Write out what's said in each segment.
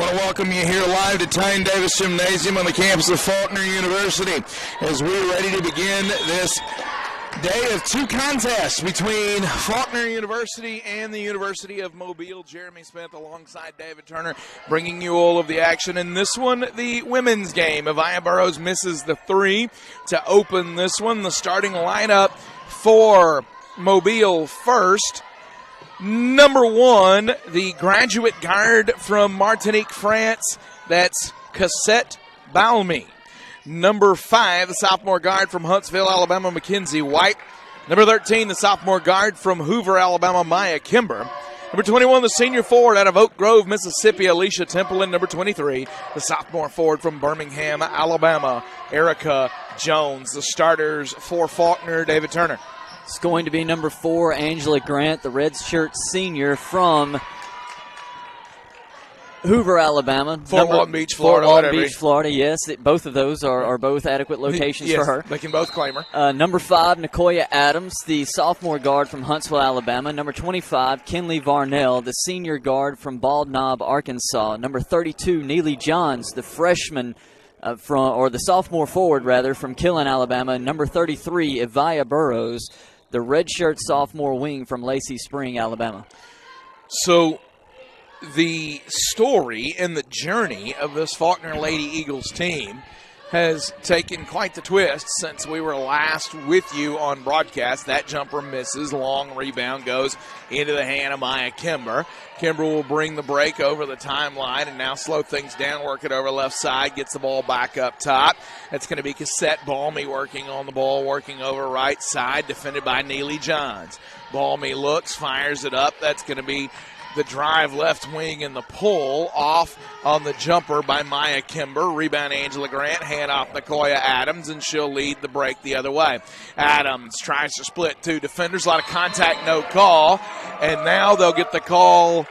want to welcome you here live to Tyne Davis Gymnasium on the campus of Faulkner University as we're ready to begin this day of two contests between Faulkner University and the University of Mobile. Jeremy Smith alongside David Turner bringing you all of the action. In this one, the women's game. Avaya Burrows misses the three to open this one. The starting lineup for Mobile first. Number one, the graduate guard from Martinique, France. That's Cassette Balmy. Number 5, the sophomore guard from Huntsville, Alabama, Mackenzie White. Number 13, the sophomore guard from Hoover, Alabama, Maya Kimber. Number 21, the senior forward out of Oak Grove, Mississippi, Alicia Temple. And number 23, the sophomore forward from Birmingham, Alabama, Erica Jones. The starters for Faulkner, David Turner. It's going to be number 4, Angela Grant, the redshirt senior from Hoover, Alabama. Fort Walton Beach, Florida. Fort Walton Beach, Florida, yes. Both of those are both adequate locations yes, for her. They can both claim her. Number 5, Nicoya Adams, the sophomore guard from Huntsville, Alabama. Number 25, Kenley Varnell, the senior guard from Bald Knob, Arkansas. Number 32, Neely Johns, the freshman the sophomore forward, rather, from Killen, Alabama. Number 33, Avaya Burrows, the redshirt sophomore wing from Lacey Spring, Alabama. So the story and the journey of this Faulkner Lady Eagles team has taken quite the twist since we were last with you on broadcast. That jumper misses. Long rebound goes into the hand of Maya Kimber. Kimber will bring the break over the timeline and now slow things down, work it over left side, gets the ball back up top. That's going to be Cassette Balmy working on the ball, working over right side, defended by Neely Johns. Balmy looks, fires it up. That's going to be the drive left wing and the pull off on the jumper by Maya Kimber. Rebound Angela Grant, hand off Nicoya Adams, and she'll lead the break the other way. Adams tries to split two defenders. A lot of contact, no call. And now they'll get the call.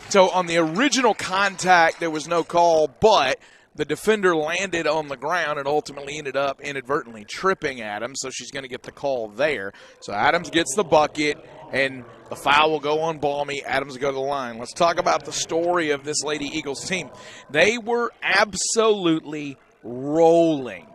So on the original contact, there was no call, but the defender landed on the ground and ultimately ended up inadvertently tripping Adams, so she's going to get the call there. So Adams gets the bucket, and the foul will go on Balmy. Adams will go to the line. Let's talk about the story of this Lady Eagles team. They were absolutely rolling.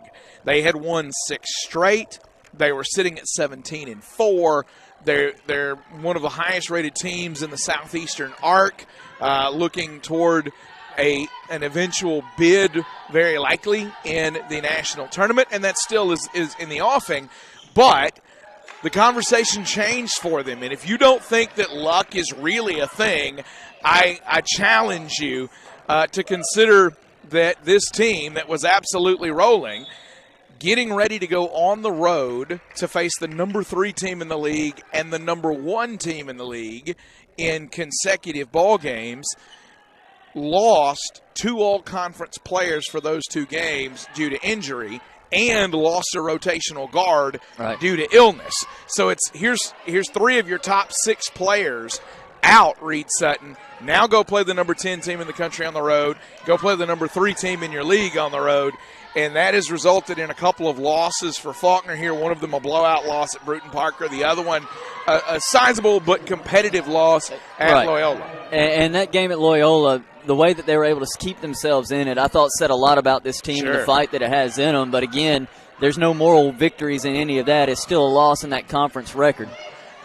They had won 6 straight. They were sitting at 17-4. They're one of the highest-rated teams in the Southeastern Arc, looking toward an eventual bid, very likely, in the national tournament, and that still is in the offing. But the conversation changed for them, and if you don't think that luck is really a thing, I challenge you to consider that this team that was absolutely rolling, getting ready to go on the road to face the number 3 team in the league and the number 1 team in the league in consecutive ball games, lost 2 all-conference players for those 2 games due to injury, and lost a rotational guard due to illness. So here's 3 of your top 6 players out, Reed Sutton. Now go play the number 10 team in the country on the road. Go play the number 3 team in your league on the road. And that has resulted in a couple of losses for Faulkner here. One of them a blowout loss at Bruton Parker. The other one a sizable but competitive loss at Loyola. And that game at Loyola, the way that they were able to keep themselves in it, I thought said a lot about this team and the fight that it has in them. But again, there's no moral victories in any of that. It's still a loss in that conference record.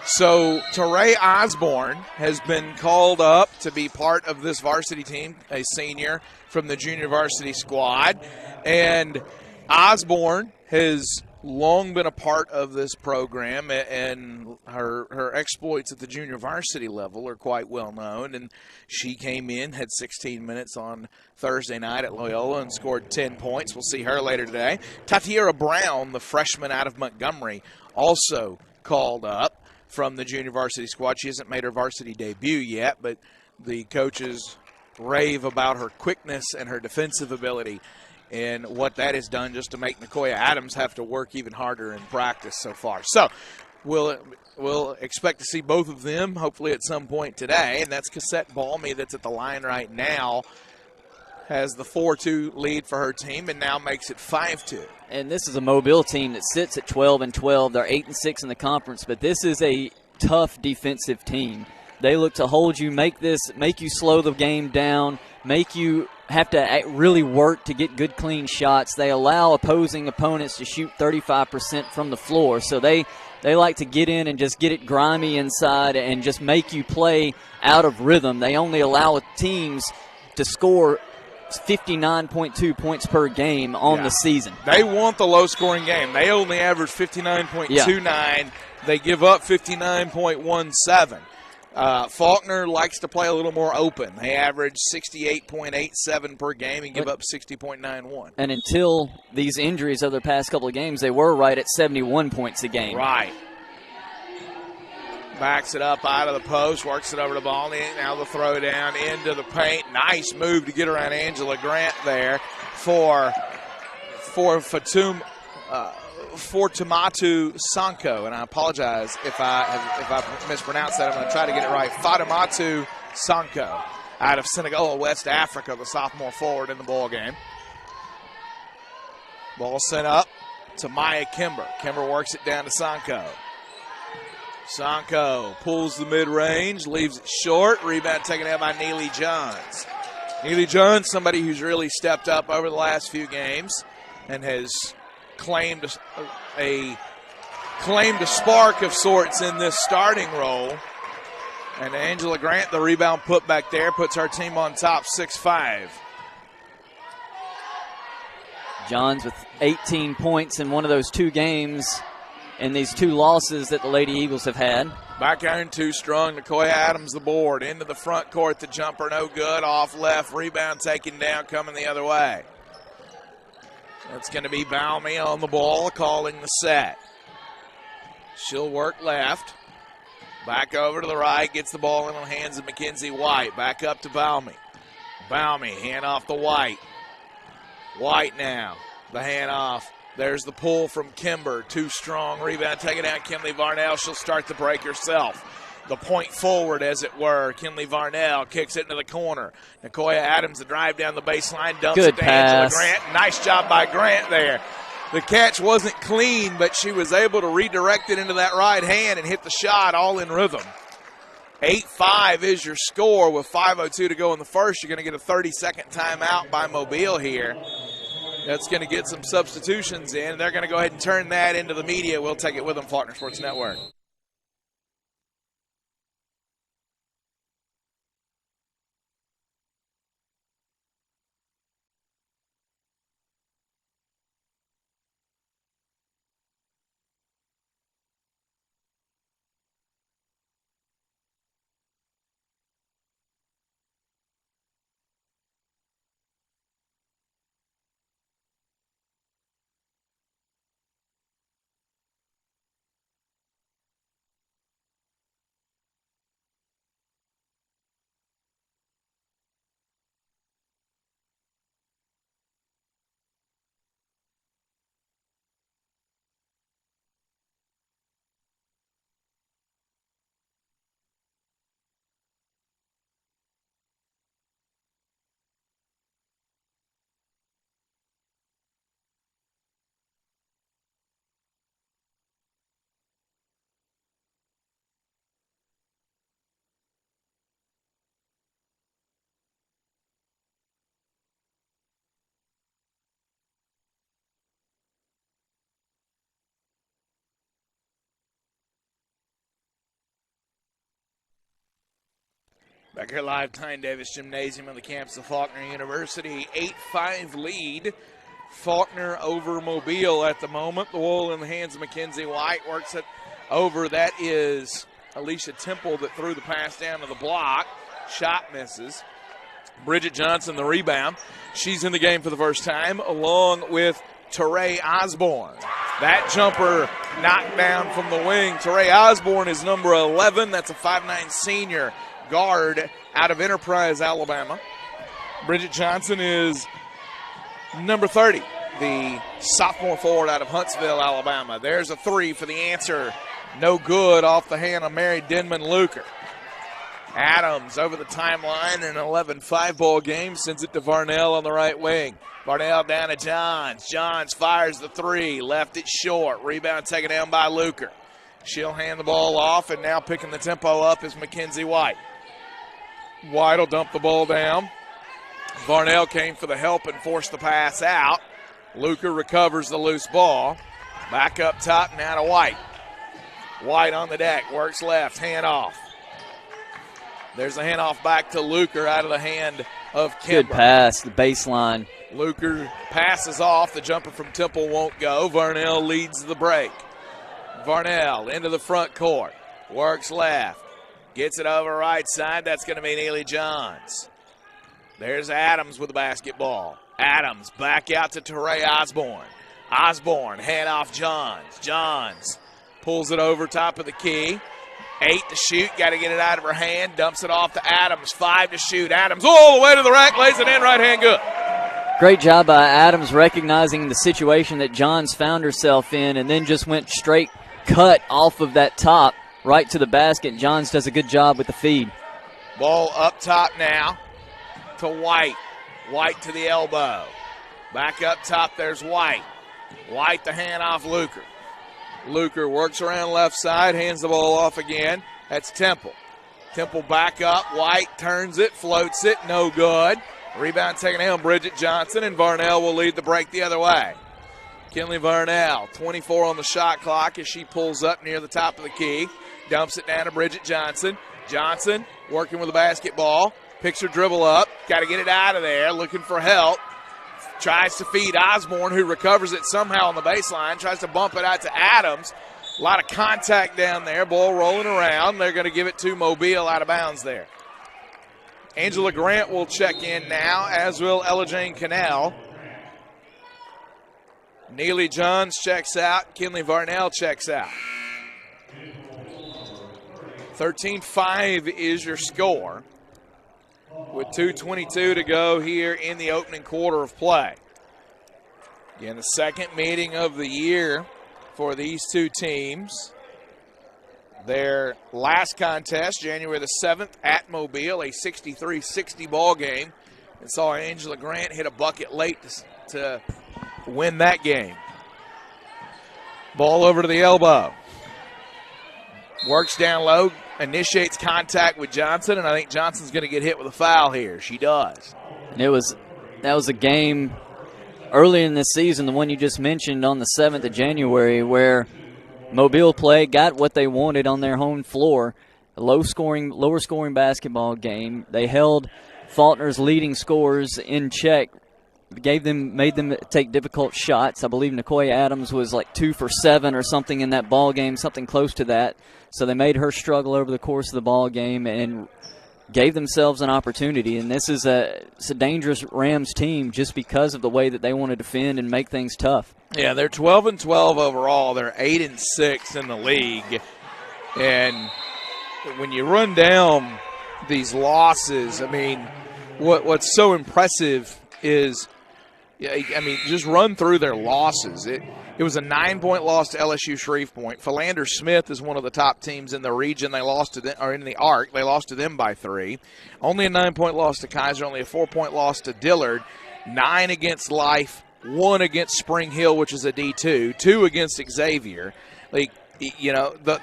So Teray Osborne has been called up to be part of this varsity team, a senior from the junior varsity squad. And Osborne has long been a part of this program, and her exploits at the junior varsity level are quite well known. And she came in, had 16 minutes on Thursday night at Loyola and scored 10 points. We'll see her later today. Tatiera Brown, the freshman out of Montgomery, also called up from the junior varsity squad. She hasn't made her varsity debut yet, but the coaches rave about her quickness and her defensive ability and what that has done just to make Nicoya Adams have to work even harder in practice so far. So we'll expect to see both of them hopefully at some point today, and that's Cassette Balmy that's at the line right now. Has the 4-2 lead for her team and now makes it 5-2. And this is a Mobile team that sits at 12-12. They're 8-6 in the conference, but this is a tough defensive team. They look to hold you, make you slow the game down, make you have to really work to get good, clean shots. They allow opposing opponents to shoot 35% from the floor. So they like to get in and just get it grimy inside and just make you play out of rhythm. They only allow teams to score 59.2 points per game on the season. They want the low-scoring game. They only average 59.29. Yeah. They give up 59.17. Faulkner likes to play a little more open. They average 68.87 per game and give up 60.91. And until these injuries of their past couple of games, they were right at 71 points a game. Right. Backs it up out of the post, works it over the ball. Now the throw down into the paint. Nice move to get around Angela Grant there for Fatumatu Sanko, and I apologize if I mispronounced that. I'm going to try to get it right. Fatumatu Sanko out of Senegal, West Africa, the sophomore forward in the ball game. Ball sent up to Maya Kimber. Kimber works it down to Sanko. Sanko pulls the mid-range, leaves it short. Rebound taken out by Neely Johns. Neely Johns, somebody who's really stepped up over the last few games and has claimed a spark of sorts in this starting role. And Angela Grant, the rebound put back there, puts our team on top 6-5. Johns with 18 points in one of those two games in these two losses that the Lady Eagles have had. Back iron too strong. Nicoya Adams the board. Into the front court. The jumper no good. Off left. Rebound taken down. Coming the other way. That's going to be Balmy on the ball calling the set. She'll work left. Back over to the right. Gets the ball in the hands of Mackenzie White. Back up to Balmy. Balmy hand off to White. White now. The hand off. There's the pull from Kimber. Too strong. Rebound taken out. Kinley Varnell. She'll start the break herself. The point forward, as it were. Kinley Varnell kicks it into the corner. Nicoya Adams, the drive down the baseline, dumps Good it to pass. Angela Grant. Nice job by Grant there. The catch wasn't clean, but she was able to redirect it into that right hand and hit the shot all in rhythm. 8-5 is your score with 5:02 to go in the first. You're going to get a 30-second timeout by Mobile here. That's going to get some substitutions in. They're going to go ahead and turn that into the media. We'll take it with them, Faulkner Sports Network. Back here live, Tyne Davis Gymnasium on the campus of Faulkner University. 8-5 lead. Faulkner over Mobile at the moment. The ball in the hands of Mackenzie White. Works it over. That is Alicia Temple that threw the pass down to the block. Shot misses. Bridget Johnson, the rebound. She's in the game for the first time, along with Teray Osborne. That jumper knocked down from the wing. Teray Osborne is number 11. That's a 5'9 senior guard out of Enterprise, Alabama. Bridget Johnson is number 30, the sophomore forward out of Huntsville, Alabama. There's a three for the answer. No good off the hand of Mary Denman-Luker. Adams over the timeline in an 11-5 ball game. Sends it to Varnell on the right wing. Varnell down to Johns. Johns fires the three. Left it short. Rebound taken down by Luker. She'll hand the ball off, and now picking the tempo up is Mackenzie White. White will dump the ball down. Varnell came for the help and forced the pass out. Luker recovers the loose ball. Back up top, now to White. White on the deck, works left, handoff. There's a handoff back to Luker out of the hand of Kimber. Good pass, the baseline. Luker passes off. The jumper from Temple won't go. Varnell leads the break. Varnell into the front court. Works left. Gets it over right side. That's going to be Neely Johns. There's Adams with the basketball. Adams back out to Teray Osborne. Osborne, handoff Johns. Johns pulls it over top of the key. 8 to shoot. Got to get it out of her hand. Dumps it off to Adams. 5 to shoot. Adams all the way to the rack. Lays it in. Right hand good. Great job by Adams recognizing the situation that Johns found herself in and then just went straight cut off of that top right to the basket. Johns does a good job with the feed. Ball up top now to White. White to the elbow. Back up top, there's White. White the hand off Luker. Luker works around left side, hands the ball off again. That's Temple. Temple back up. White turns it, floats it, no good. Rebound taken down Bridget Johnson, and Varnell will lead the break the other way. Kinley Varnell, 24 on the shot clock as she pulls up near the top of the key. Dumps it down to Bridget Johnson. Johnson working with the basketball. Picks her dribble up. Got to get it out of there. Looking for help. Tries to feed Osborne, who recovers it somehow on the baseline. Tries to bump it out to Adams. A lot of contact down there. Ball rolling around. They're going to give it to Mobile out of bounds there. Angela Grant will check in now, as will Ella Jane Cannell. Neely Johns checks out. Kinley Varnell checks out. 13-5 is your score, with 2:22 to go here in the opening quarter of play. Again, the second meeting of the year for these two teams. Their last contest, January the 7th, at Mobile, a 63-60 ball game, and saw Angela Grant hit a bucket late to win that game. Ball over to the elbow. Works down low, initiates contact with Johnson, and I think Johnson's going to get hit with a foul here. She does. And that was a game early in this season, the one you just mentioned on the 7th of January, where Mobile got what they wanted on their home floor. A lower scoring basketball game. They held Faulkner's leading scorers in check, made them take difficult shots. I believe Nicoya Adams was like 2 for 7 or something in that ball game, something close to that. So they made her struggle over the course of the ball game and gave themselves an opportunity. And this is it's a dangerous Rams team just because of the way that they want to defend and make things tough. Yeah, they're 12-12 overall. They're 8-6 in the league. And when you run down these losses, I mean, what's so impressive is, just run through their losses. It was a 9-point loss to LSU Shreveport. Philander Smith is one of the top teams in the region. They lost to them, or in the ARC. They lost to them by 3. Only a 9-point loss to Kaiser. Only a 4-point loss to Dillard. 9 against Life. 1 against Spring Hill, which is a D2. 2 against Xavier. The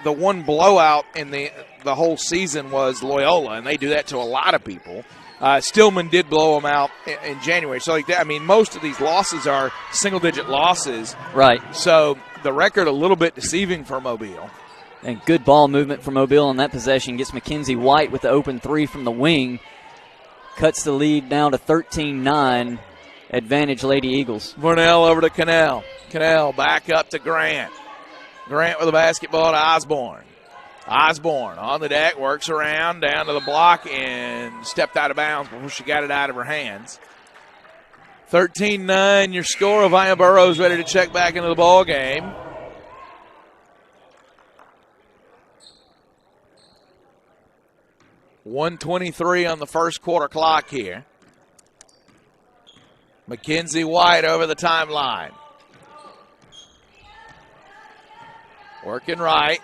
one blowout in the whole season was Loyola, and they do that to a lot of people. Stillman did blow them out in January. So, most of these losses are single-digit losses. Right. So, the record a little bit deceiving for Mobile. And good ball movement for Mobile on that possession. Gets Mackenzie White with the open 3 from the wing. Cuts the lead now to 13-9. Advantage Lady Eagles. Varnell over to Cannell. Cannell back up to Grant. Grant with the basketball to Osborne. Osborne on the deck, works around, down to the block, and stepped out of bounds before she got it out of her hands. 13-9, your score. Avaya Burrows ready to check back into the ball game. .123 on the first quarter clock here. Mackenzie White over the timeline. Working right.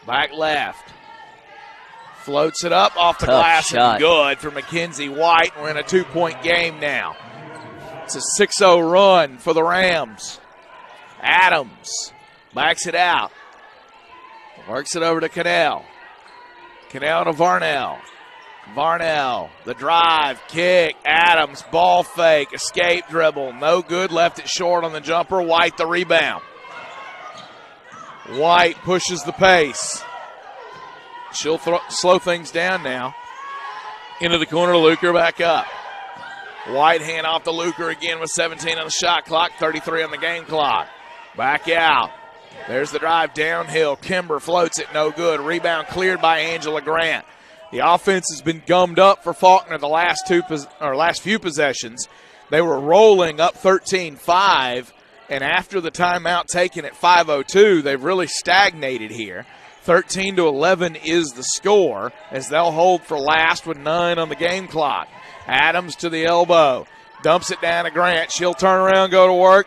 Back left. Floats it up off the glass and good for Mackenzie White. We're in a 2-point game now. It's a 6-0 run for the Rams. Adams backs it out. Works it over to Cannell. Cannell to Varnell. Varnell, the drive, kick, Adams, ball fake, escape dribble, no good, left it short on the jumper. White the rebound. White pushes the pace. She'll slow things down now. Into the corner, Luker back up. White hand off to Luker again with 17 on the shot clock, 33 on the game clock. Back out. There's the drive downhill. Kimber floats it, no good. Rebound cleared by Angela Grant. The offense has been gummed up for Faulkner the last few possessions. They were rolling up 13-5, and after the timeout taken at 5:02, they've really stagnated here. 13-11 is the score as they'll hold for last with 9 on the game clock. Adams to the elbow, dumps it down to Grant. She'll turn around, go to work,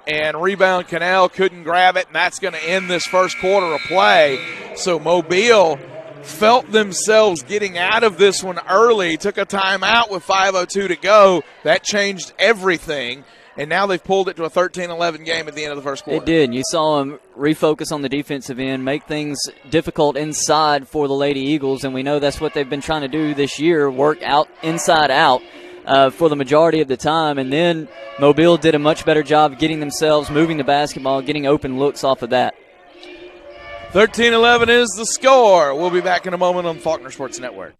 and rebound Cannell couldn't grab it, and that's going to end this first quarter of play. So Mobile felt themselves getting out of this one early, took a timeout with 5:02 to go. That changed everything, and now they've pulled it to a 13-11 game at the end of the first quarter. It did. You saw them refocus on the defensive end, make things difficult inside for the Lady Eagles, and we know that's what they've been trying to do this year, work out inside out for the majority of the time. And then Mobile did a much better job getting themselves, moving the basketball, getting open looks off of that. 13-11 is the score. We'll be back in a moment on Faulkner Sports Network.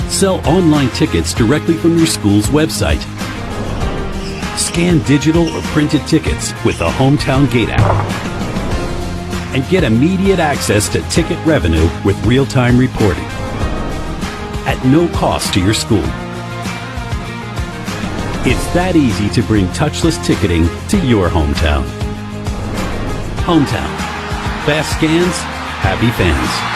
Sell online tickets directly from your school's website. Scan digital or printed tickets with the Hometown Gate app. And get immediate access to ticket revenue with real-time reporting. At no cost to your school. It's that easy to bring touchless ticketing to your hometown. Hometown. Fast scans, happy fans.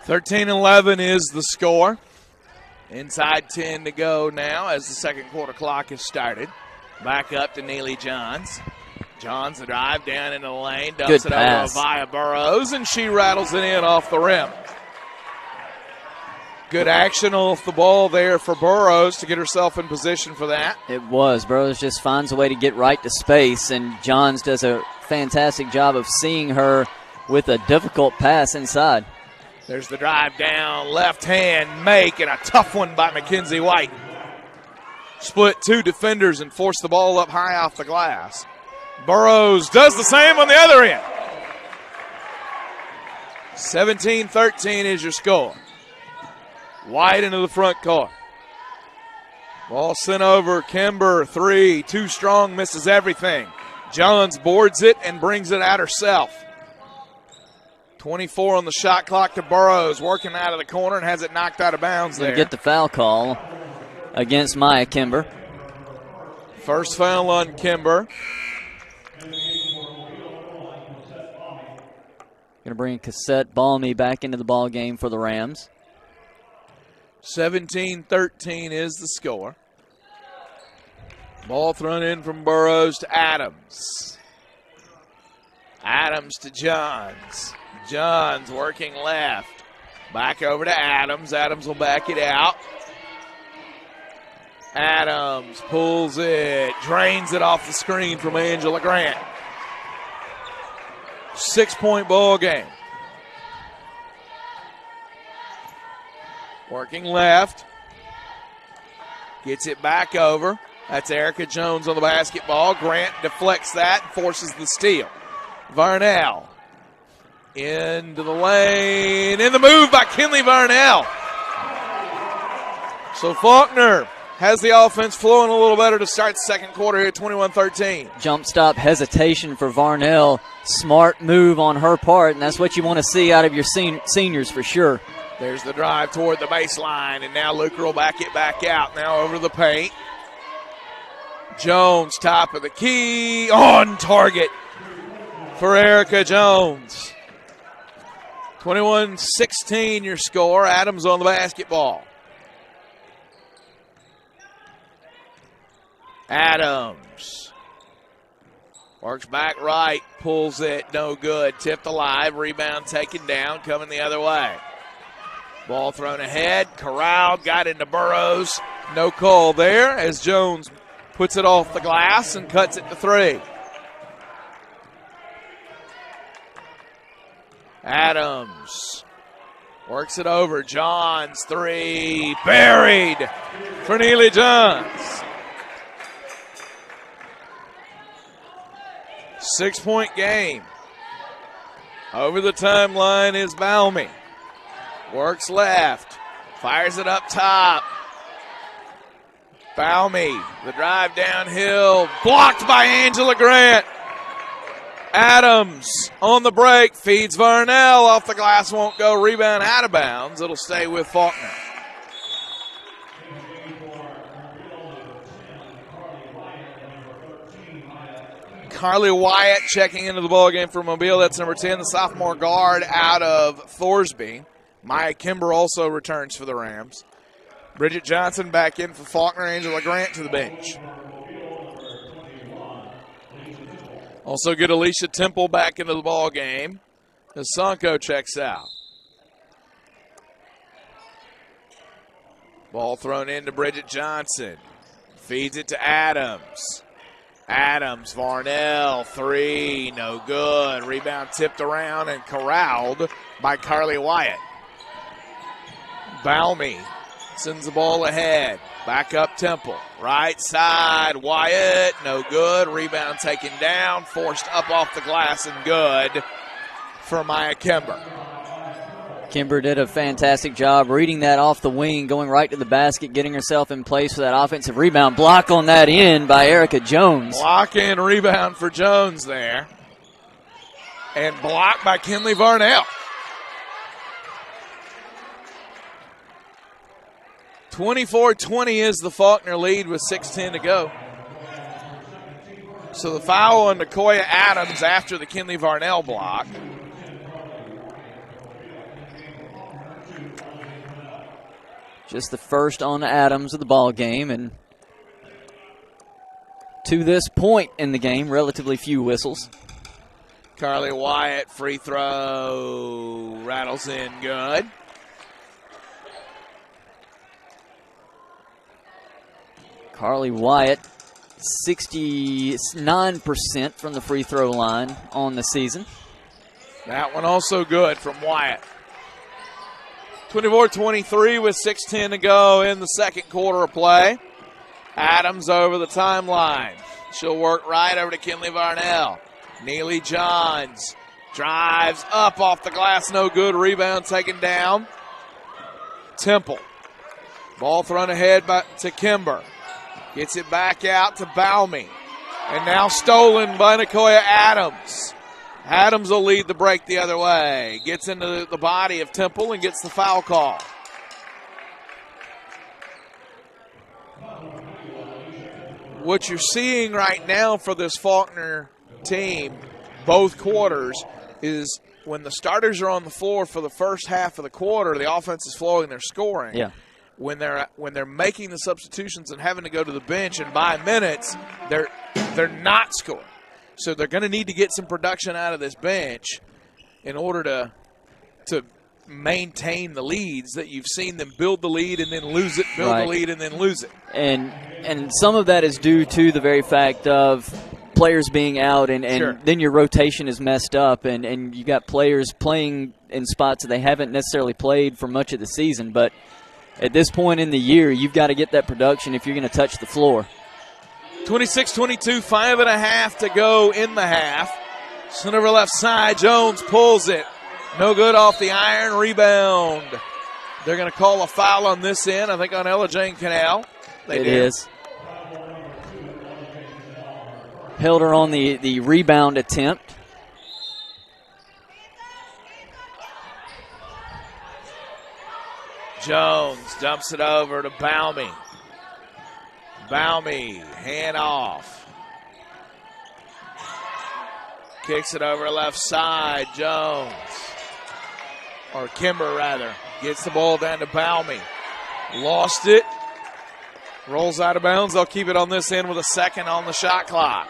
$13-11 is the score. Inside 10 to go now as the second quarter clock has started. Back up to Neely Johns. Johns the drive down into the lane. Dumps it over to Avia Burrows, and she rattles it in off the rim. Good action off the ball there for Burrows to get herself in position for that. It was. Burrows just finds a way to get right to space, and Johns does a fantastic job of seeing her with a difficult pass inside. There's the drive down, left hand make, and a tough one by Mackenzie White. Split two defenders and forced the ball up high off the glass. Burrows does the same on the other end. 17-13 is your score. White into the front court. Ball sent over, Kimber, three, too strong, misses everything. Johns boards it and brings it out herself. 24 on the shot clock to Burrows, working out of the corner and has it knocked out of bounds there. Get the foul call against Maya Kimber. First foul on Kimber. Going to bring Cassette Balmy back into the ball game for the Rams. 17-13 is the score. Ball thrown in from Burrows to Adams. Adams to Johns. Johns working left. Back over to Adams. Adams will back it out. Adams pulls it, drains it off the screen from Angela Grant. 6-point ball game. Working left. Gets it back over. That's Erica Jones on the basketball. Grant deflects that and forces the steal. Varnell into the lane. In the move by Kinley Varnell. So Faulkner has the offense flowing a little better to start the second quarter here at 21-13. Jump stop hesitation for Varnell. Smart move on her part, and that's what you want to see out of your seniors for sure. There's the drive toward the baseline, and now Luker will back it back out. Now over the paint. Jones, top of the key, on target for Erica Jones. 21-16 your score. Adams on the basketball. Adams works back right, pulls it, no good. Tipped alive, rebound taken down, coming the other way. Ball thrown ahead, corralled, got into Burrows. No call there as Jones puts it off the glass and cuts it to 3. Adams works it over. Johns, 3. Buried for Neely Johns. 6-point game. Over the timeline is Balmy. Works left. Fires it up top. Balmy, the drive downhill. Blocked by Angela Grant. Adams on the break. Feeds Varnell. Off the glass, won't go. Rebound out of bounds. It'll stay with Faulkner. Carly Wyatt checking into the ballgame for Mobile. That's number 10, the sophomore guard out of Thorsby. Maya Kimber also returns for the Rams. Bridget Johnson back in for Faulkner. Angela Grant to the bench. Also get Alicia Temple back into the ballgame as Sonko checks out. Ball thrown into Bridget Johnson. Feeds it to Adams. Adams, Varnell, 3, no good. Rebound tipped around and corralled by Carly Wyatt. Balmy sends the ball ahead. Back up Temple. Right side, Wyatt, no good. Rebound taken down, forced up off the glass and good for Maya Kimber. Kimber did a fantastic job reading that off the wing, going right to the basket, getting herself in place for that offensive rebound. Block on that end by Erica Jones. Block and rebound for Jones there. And blocked by Kinley Varnell. 24-20 is the Faulkner lead with 6:10 to go. So the foul on Nicoya Adams after the Kinley Varnell block. Just the first on Adams of the ball game, and to this point in the game, relatively few whistles. Carly Wyatt, free throw, rattles in good. Carly Wyatt, 69% from the free throw line on the season. That one also good from Wyatt. 24-23 with 6:10 to go in the second quarter of play. Adams over the timeline. She'll work right over to Kinley Varnell. Neely Johns drives up off the glass, no good. Rebound taken down. Temple. Ball thrown ahead to Kimber. Gets it back out to Balmy. And now stolen by Nicoya Adams. Adams will lead the break the other way. Gets into the body of Temple and gets the foul call. What you're seeing right now for this Faulkner team, both quarters, is when the starters are on the floor for the first half of the quarter, the offense is flowing, they're scoring. Yeah. When they're making the substitutions and having to go to the bench and buy minutes, they're not scoring. So they're going to need to get some production out of this bench in order to maintain the leads that you've seen them build the lead and then lose it, build the lead and then lose it. And some of that is due to the very fact of players being out and Sure. then your rotation is messed up and you got players playing in spots that they haven't necessarily played for much of the season. But at this point in the year, you've got to get that production if you're going to touch the floor. 26-22, 5.5 to go in the half. Sent over left side. Jones pulls it. No good off the iron. Rebound. They're going to call a foul on this end, I think on Ella Jane Canal. It is. Held her on the rebound attempt. Jones dumps it over to Balmy. Balmy, hand off. Kicks it over left side. Jones. or Kimber rather, gets the ball down to Balmy. Lost it. Rolls out of bounds. They'll keep it on this end with a second on the shot clock.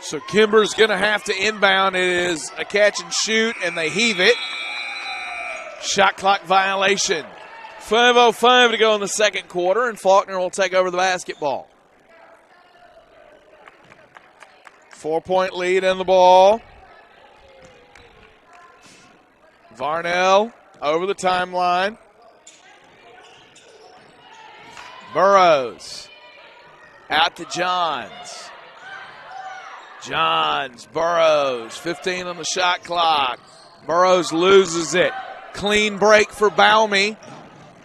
So Kimber's going to have to inbound. It is a catch and shoot, and they heave it. Shot clock violation. 5:05 to go in the second quarter, and Faulkner will take over the basketball. 4-point lead in the ball. Varnell over the timeline. Burrows out to Johns. Johns, Burrows, 15 on the shot clock. Burrows loses it. Clean break for Balmy.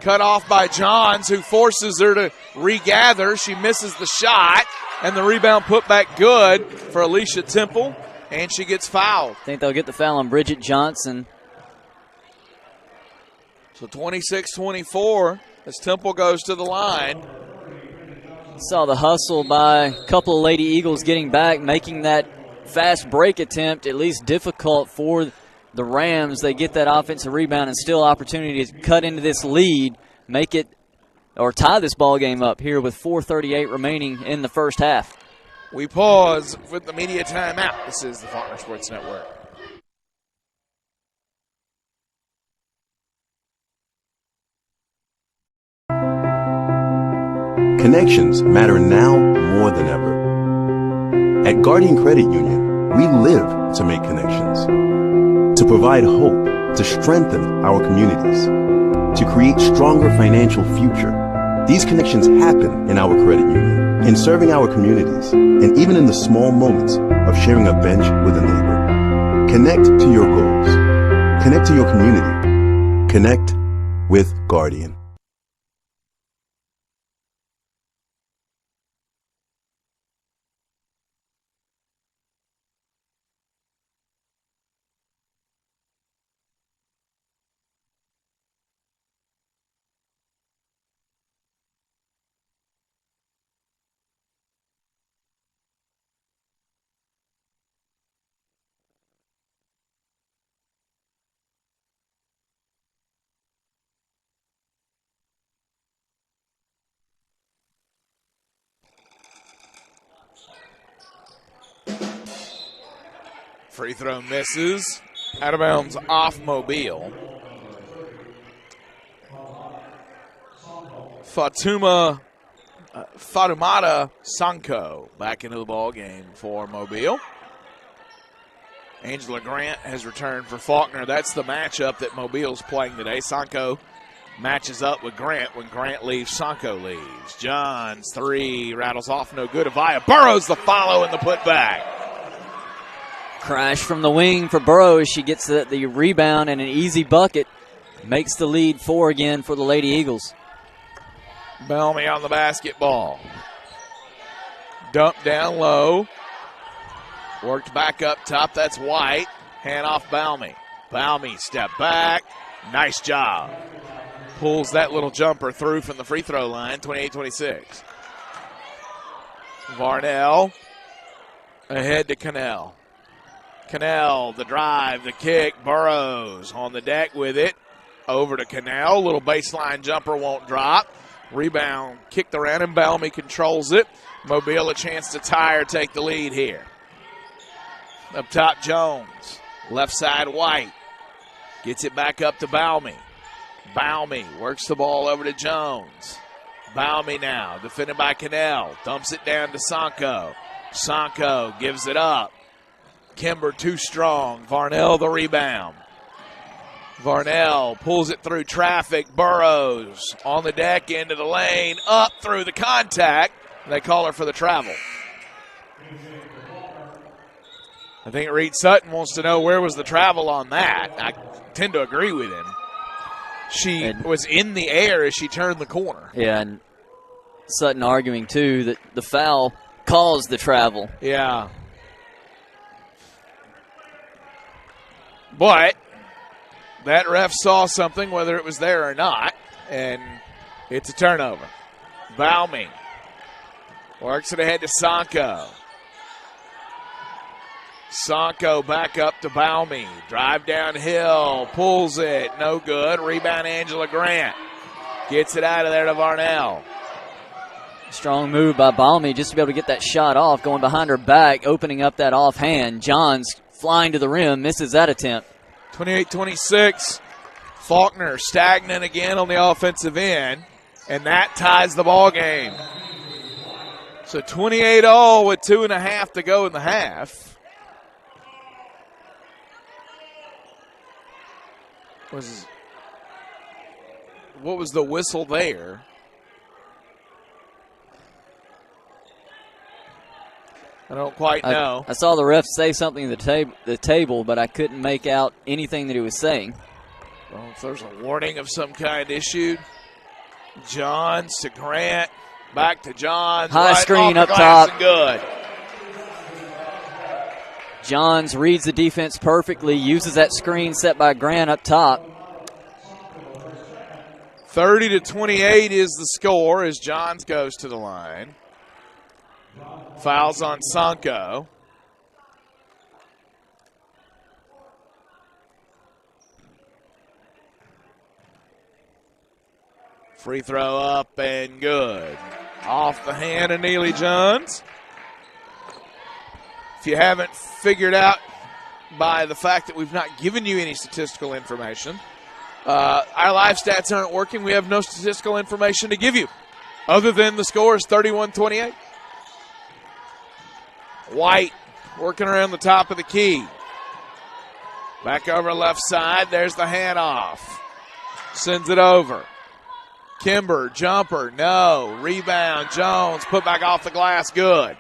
Cut off by Johns, who forces her to regather. She misses the shot, and the rebound put back good for Alicia Temple, and she gets fouled. I think they'll get the foul on Bridget Johnson. So 26-24 as Temple goes to the line. Saw the hustle by a couple of Lady Eagles getting back, making that fast break attempt at least difficult for the Rams. They get that offensive rebound and still opportunity to cut into this lead, make it or tie this ball game up here with 4:38 remaining in the first half. We pause with the media timeout. This is the Faulkner Sports Network. Connections matter now more than ever. At Guardian Credit Union, we live to make connections, to provide hope, to strengthen our communities, to create stronger financial future. These connections happen in our credit union, in serving our communities, and even in the small moments of sharing a bench with a neighbor. Connect to your goals. Connect to your community. Connect with Guardian. Free throw misses. Out of bounds off Mobile. Fatumata Sanko back into the ball game for Mobile. Angela Grant has returned for Faulkner. That's the matchup that Mobile's playing today. Sanko matches up with Grant. When Grant leaves, Sanko leaves. Johns, three, rattles off, no good. Avaya Burrows the follow and the putback. Crash from the wing for Burrows. She gets the rebound and an easy bucket. Makes the lead 4 again for the Lady Eagles. Balmy on the basketball. Dump down low. Worked back up top. That's White. Hand off Balmy. Balmy step back. Nice job. Pulls that little jumper through from the free throw line. 28-26. Varnell ahead to Cannell. Cannell, the drive, the kick, Burrows on the deck with it. Over to Cannell, little baseline jumper won't drop. Rebound kicked around and Balmy controls it. Mobile a chance to tie or take the lead here. Up top Jones, left side White. Gets it back up to Balmy. Balmy works the ball over to Jones. Balmy now, defended by Cannell. Dumps it down to Sanko. Sanko gives it up. Kimber too strong. Varnell the rebound. Varnell pulls it through traffic. Burrows on the deck into the lane. Up through the contact. They call her for the travel. I think Reed Sutton wants to know where was the travel on that. I tend to agree with him. She was in the air as she turned the corner. Yeah, and Sutton arguing, too, that the foul caused the travel. Yeah. But that ref saw something, whether it was there or not, and it's a turnover. Balmy works it ahead to Sanko. Sanko back up to Baumey. Drive downhill. Pulls it. No good. Rebound Angela Grant. Gets it out of there to Varnell. Strong move by Baumey just to be able to get that shot off, going behind her back, opening up that offhand. Johns flying to the rim, misses that attempt. 28-26. Faulkner stagnant again on the offensive end, and that ties the ball game. So 28-all with 2.5 to go in the half. What was the whistle there? I don't quite know. I saw the ref say something at the table, but I couldn't make out anything that he was saying. Well, if there's a warning of some kind issued. Johns to Grant. Back to Johns. High right screen off up the glass top. and good. Johns reads the defense perfectly, uses that screen set by Grant up top. 30-28 is the score as Johns goes to the line. Fouls on Sanko. Free throw up and good. Off the hand of Neely Johns. If you haven't figured out by the fact that we've not given you any statistical information, our live stats aren't working. We have no statistical information to give you other than the score is 31-28. White working around the top of the key. Back over left side. There's the handoff. Sends it over. Kimber, jumper, no. Rebound, Jones, put back off the glass, good.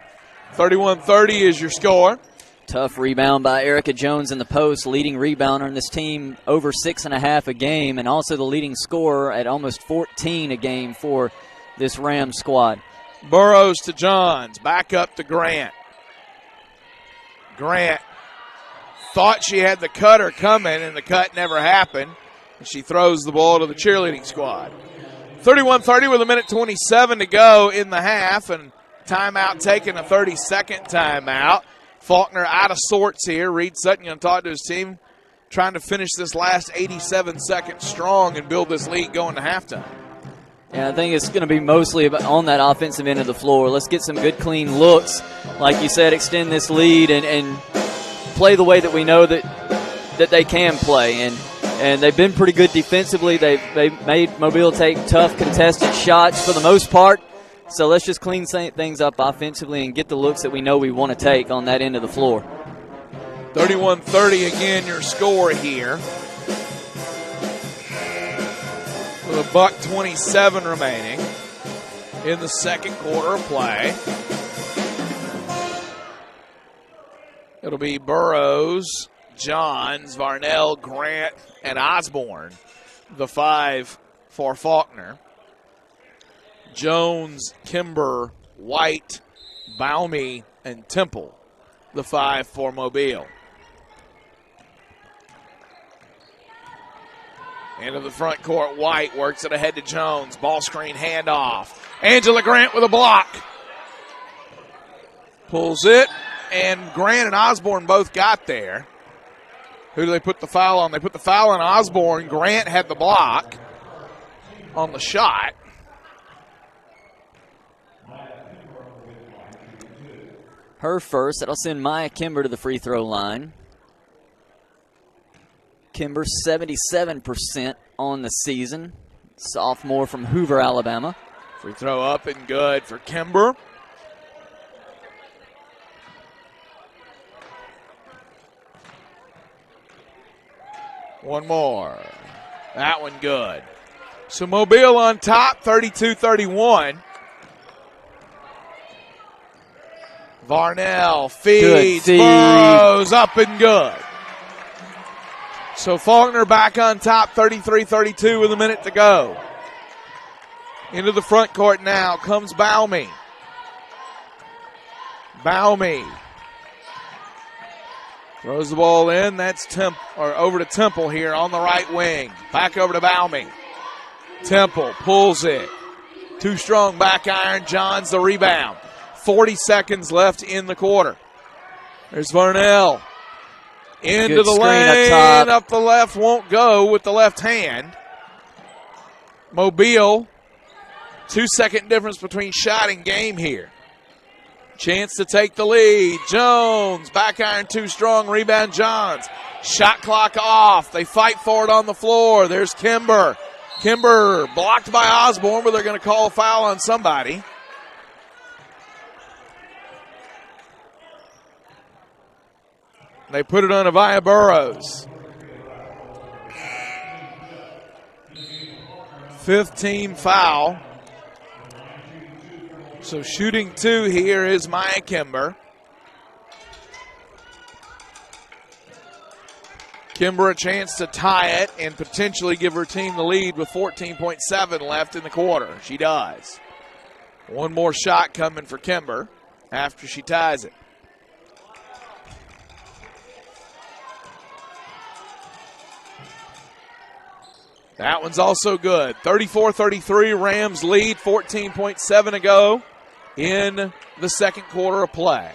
31-30 is your score. Tough rebound by Erica Jones in the post, leading rebounder in this team, over 6.5 a game, and also the leading scorer at almost 14 a game for this Rams squad. Burrows to Johns, back up to Grant. Grant thought she had the cutter coming, and the cut never happened. And she throws the ball to the cheerleading squad. 31-30 with 1:27 to go in the half, and timeout taken, a 30-second timeout. Faulkner out of sorts here. Reed Sutton going to talk to his team, trying to finish this last 87 seconds strong and build this lead going to halftime. Yeah, I think it's going to be mostly on that offensive end of the floor. Let's get some good, clean looks. Like you said, extend this lead and play the way that we know that they can play. And they've been pretty good defensively. They made Mobile take tough, contested shots for the most part. So let's just clean things up offensively and get the looks that we know we want to take on that end of the floor. 31-30 again, your score here. With $1:27 remaining in the second quarter of play. It'll be Burrows, Johns, Varnell, Grant, and Osborne, the 5 for Faulkner. Jones, Kimber, White, Baumey, and Temple, the 5 for Mobile. Into the front court, White works it ahead to Jones. Ball screen handoff. Angela Grant with a block. Pulls it, and Grant and Osborne both got there. Who do they put the foul on? They put the foul on Osborne. Grant had the block on the shot. Her first. That'll send Maya Kimber to the free throw line. Kimber 77% on the season. Sophomore from Hoover, Alabama. Free throw up and good for Kimber. One more. That one good. So Mobile on top, 32-31. Varnell feeds, Burrows up and good. So Faulkner back on top, 33-32 with a minute to go. Into the front court now comes Baumey. Baumey throws the ball in. That's over to Temple here on the right wing. Back over to Baumey. Temple pulls it. Too strong back iron. Johns the rebound. 40 seconds left in the quarter. There's Varnell. Into Good the screen lane, up top. up the left, won't go with the left hand. Mobile, 2-second difference between shot and game here. Chance to take the lead. Jones, back iron too strong, rebound Johns. Shot clock off. They fight for it on the floor. There's Kimber. Kimber blocked by Osborne, but they're going to call a foul on somebody. They put it on Avaya Burrows. 5th team foul. So shooting 2 here is Maya Kimber. Kimber a chance to tie it and potentially give her team the lead with 14.7 left in the quarter. She does. One more shot coming for Kimber after she ties it. That one's also good. 34-33, Rams lead, 14.7 to go in the second quarter of play.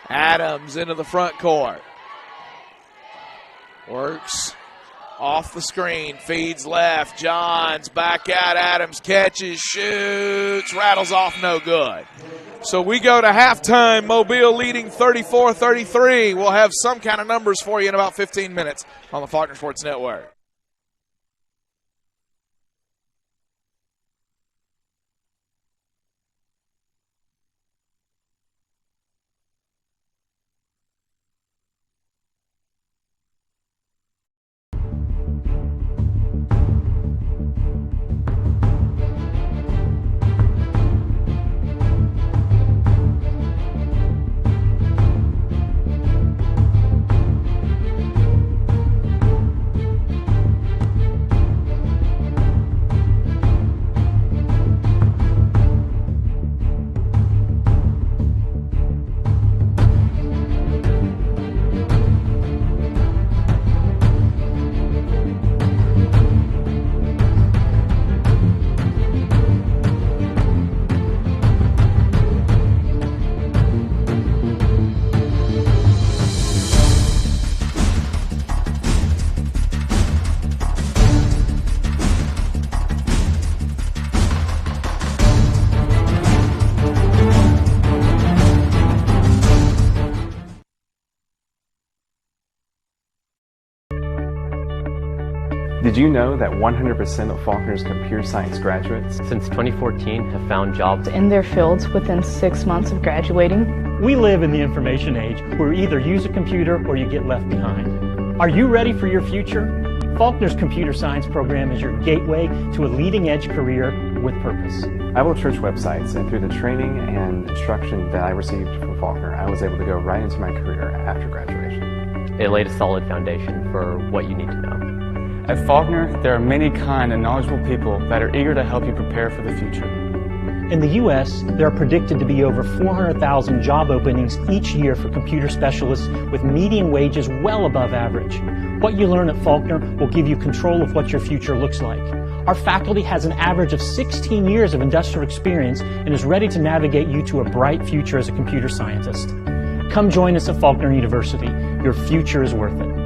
Adams into the front court. Works off the screen, feeds left. Johns back out. Adams catches, shoots, rattles off, no good. So we go to halftime. Mobile leading 34-33. We'll have some kind of numbers for you in about 15 minutes on the Faulkner Sports Network. Did you know that 100% of Faulkner's computer science graduates since 2014 have found jobs in their fields within 6 months of graduating? We live in the information age where you either use a computer or you get left behind. Are you ready for your future? Faulkner's computer science program is your gateway to a leading-edge career with purpose. I built church websites, and through the training and instruction that I received from Faulkner, I was able to go right into my career after graduation. It laid a solid foundation for what you need to know. At Faulkner, there are many kind and knowledgeable people that are eager to help you prepare for the future. In the U.S., there are predicted to be over 400,000 job openings each year for computer specialists with median wages well above average. What you learn at Faulkner will give you control of what your future looks like. Our faculty has an average of 16 years of industrial experience and is ready to navigate you to a bright future as a computer scientist. Come join us at Faulkner University. Your future is worth it.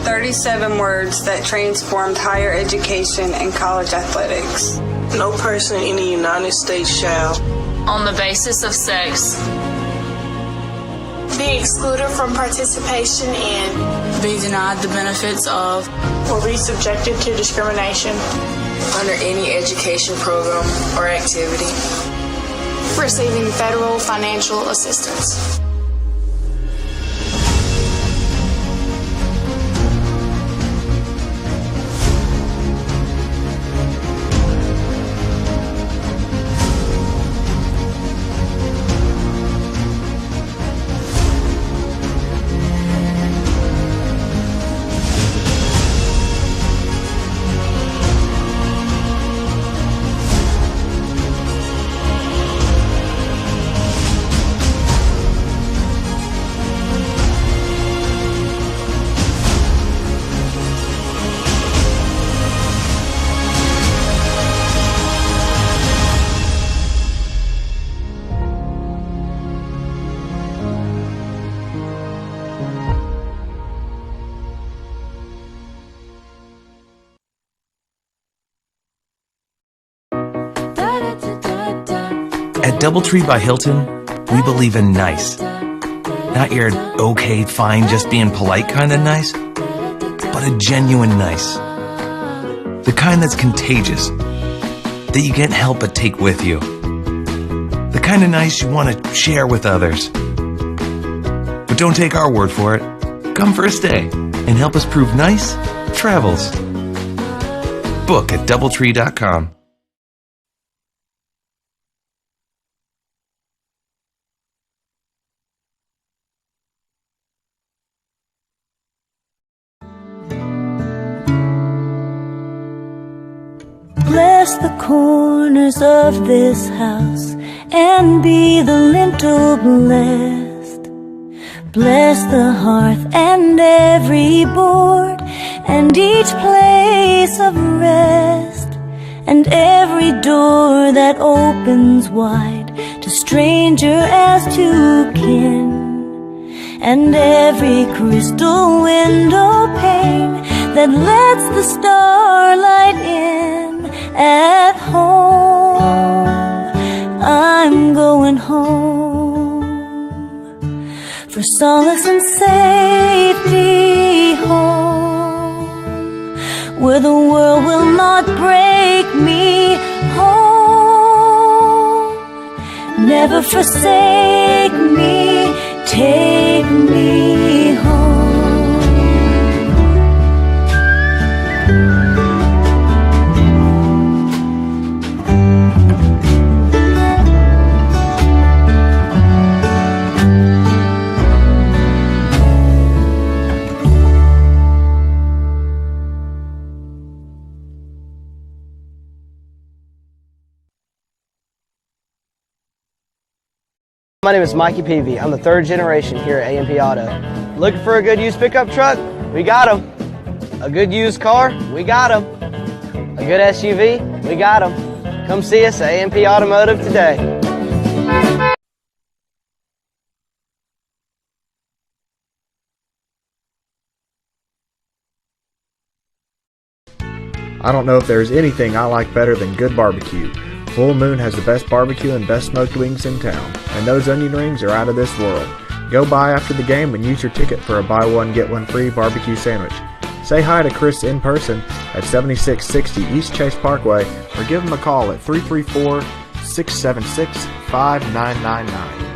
"37 words that transformed higher education and college athletics. No person in the United States shall, on the basis of sex, be excluded from participation in, be denied the benefits of, or be subjected to discrimination under any education program or activity, receiving federal financial assistance." At DoubleTree by Hilton, we believe in nice. Not your okay, fine, just being polite kind of nice, but a genuine nice. The kind that's contagious, that you can't help but take with you. The kind of nice you want to share with others. But don't take our word for it. Come for a stay and help us prove nice travels. Book at DoubleTree.com. Bless the corners of this house and be the lintel blessed. Bless the hearth and every board and each place of rest, and every door that opens wide to stranger as to kin, and every crystal window pane that lets the starlight in. At home, I'm going home for solace and safety, home where the world will not break me home. Never forsake me, take me home. My name is Mikey Peavy. I'm the third generation here at A&P Auto. Looking for a good used pickup truck? We got them. A good used car? We got them. A good SUV? We got them. Come see us at A&P Automotive today. I don't know if there's anything I like better than good barbecue. Full Moon has the best barbecue and best smoked wings in town, and those onion rings are out of this world. Go by after the game and use your ticket for a buy one get one free barbecue sandwich. Say hi to Chris in person at 7660 East Chase Parkway, or give him a call at 334-676-5999.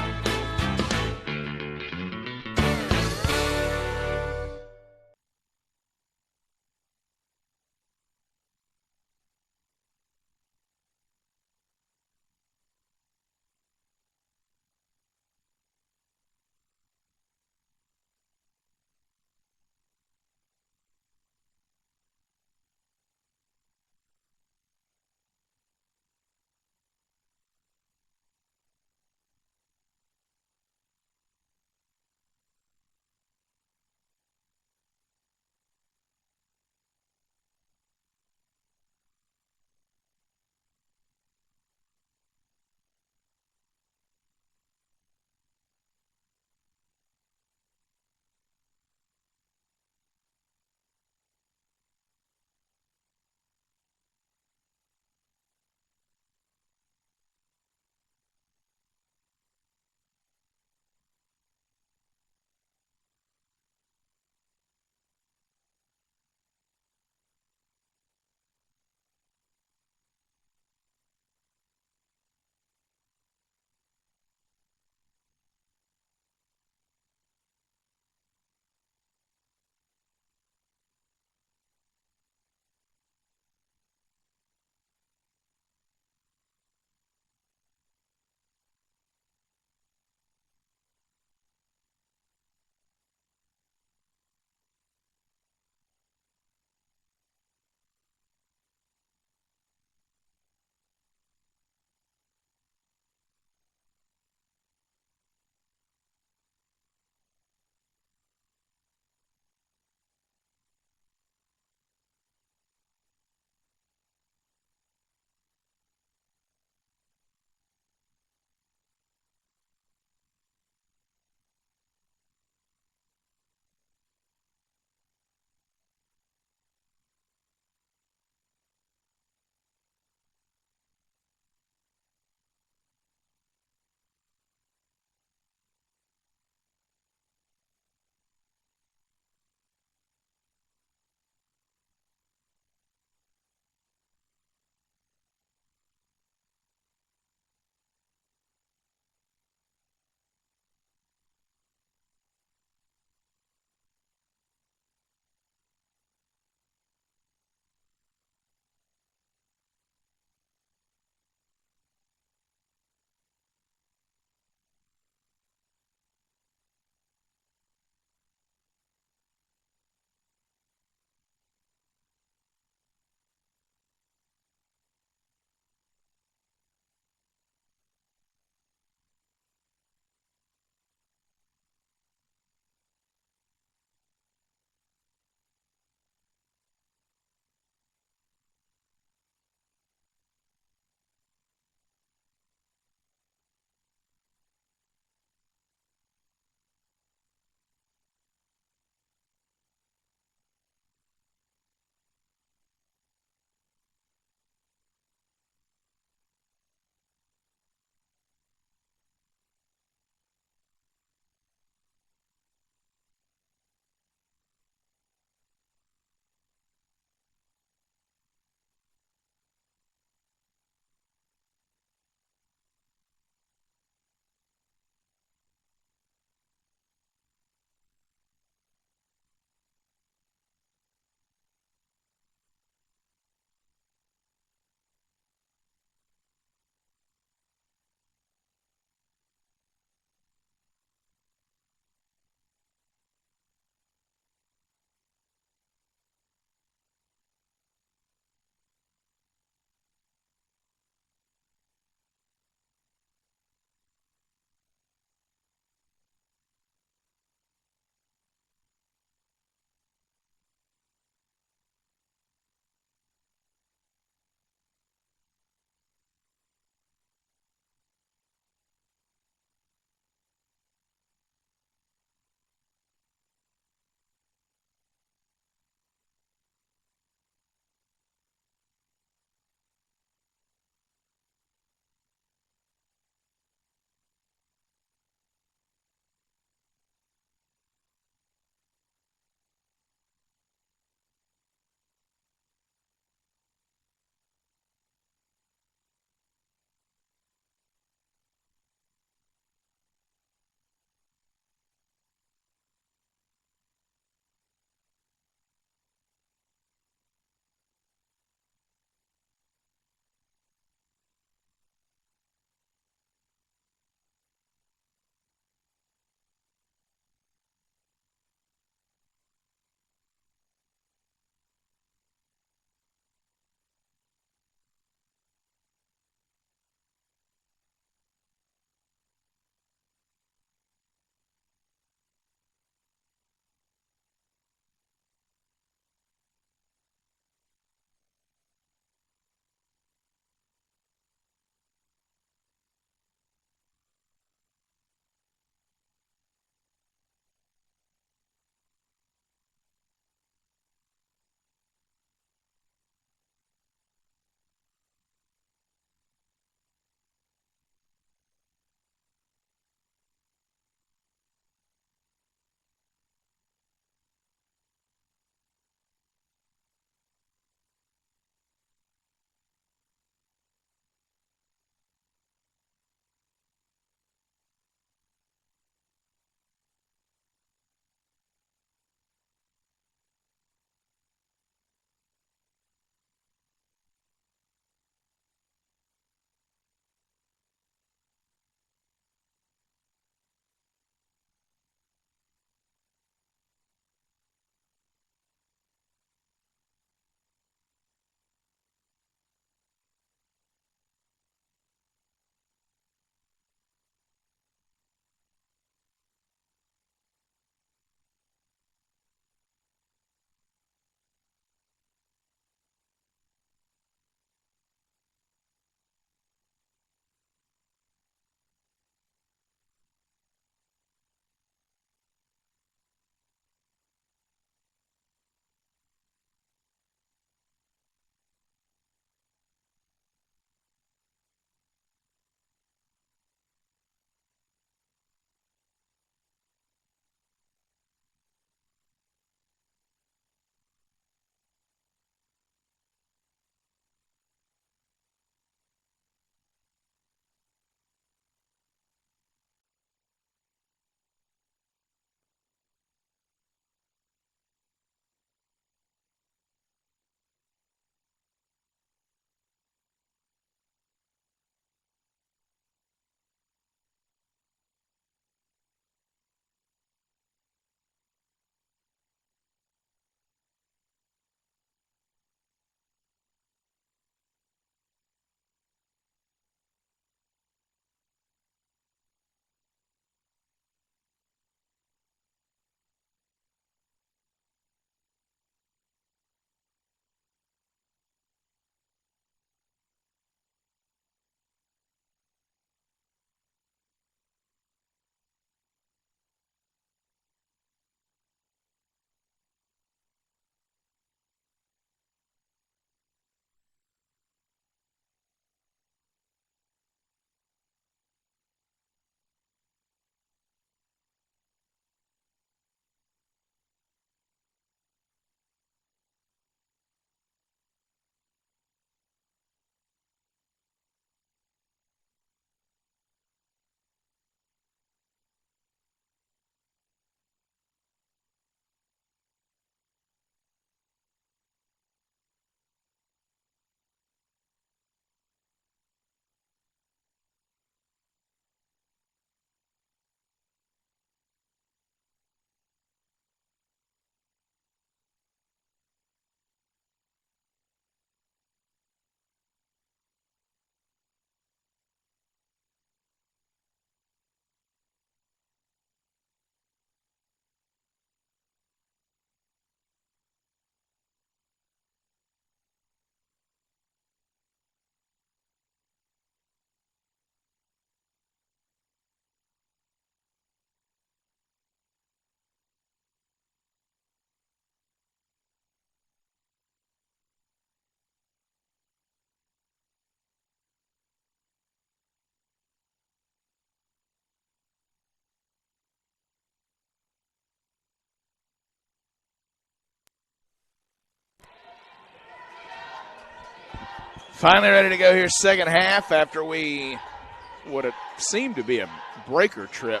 Finally ready to go here second half after what it seemed to be a breaker trip.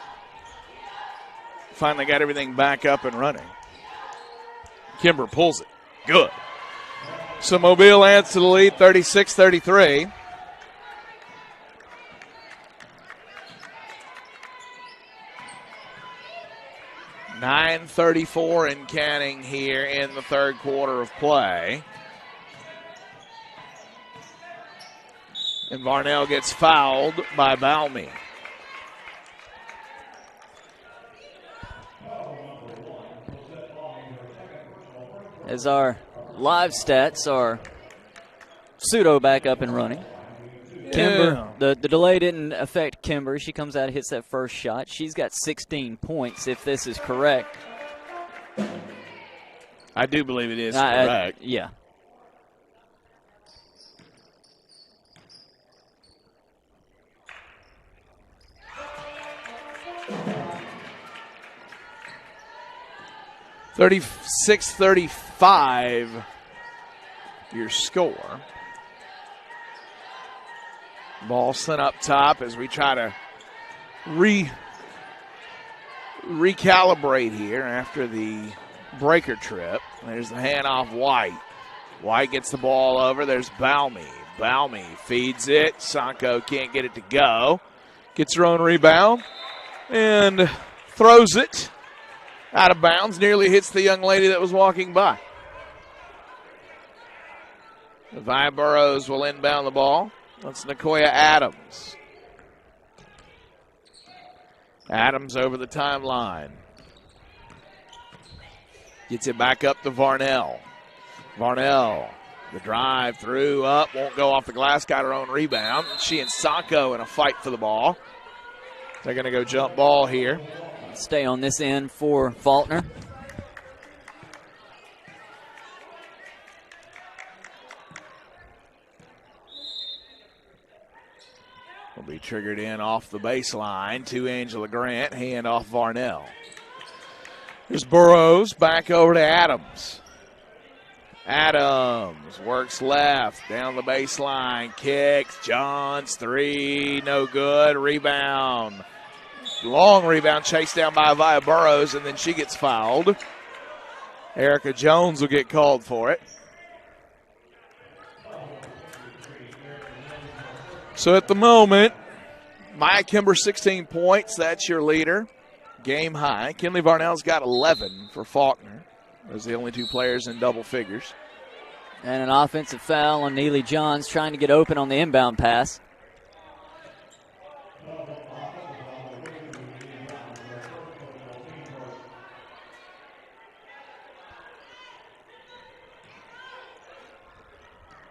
Finally got everything back up and running. Kimber pulls it. Good. So Mobile adds to the lead, 36-33. .934 and counting here in the third quarter of play. And Varnell gets fouled by Balmy. As our live stats are pseudo back up and running. Kimber, the delay didn't affect Kimber. She comes out and hits that first shot. She's got 16 points, if this is correct. I do believe it is correct. Yeah. .36-35 your score. Ball sent up top as we try to recalibrate here after the breaker trip. There's the handoff White. White gets the ball over. There's Balmy. Balmy feeds it. Sanko can't get it to go. Gets her own rebound and throws it out of bounds. Nearly hits the young lady that was walking by. Vi Burrows will inbound the ball. That's Nicoya Adams. Adams over the timeline. Gets it back up to Varnell. Varnell, the drive through, up, won't go off the glass, got her own rebound. She and Sanko in a fight for the ball. They're going to go jump ball here. Stay on this end for Faulkner. Will be triggered in off the baseline to Angela Grant. Hand off Varnell. Here's Burrows back over to Adams. Adams works left down the baseline. Kicks. Johns three. No good. Rebound. Long rebound chased down by Avia Burrows, and then she gets fouled. Erica Jones will get called for it. So at the moment, Maya Kimber 16 points. That's your leader. Game high. Kinley Varnell's got 11 for Faulkner. Those are the only two players in double figures. And an offensive foul on Neely Johns trying to get open on the inbound pass.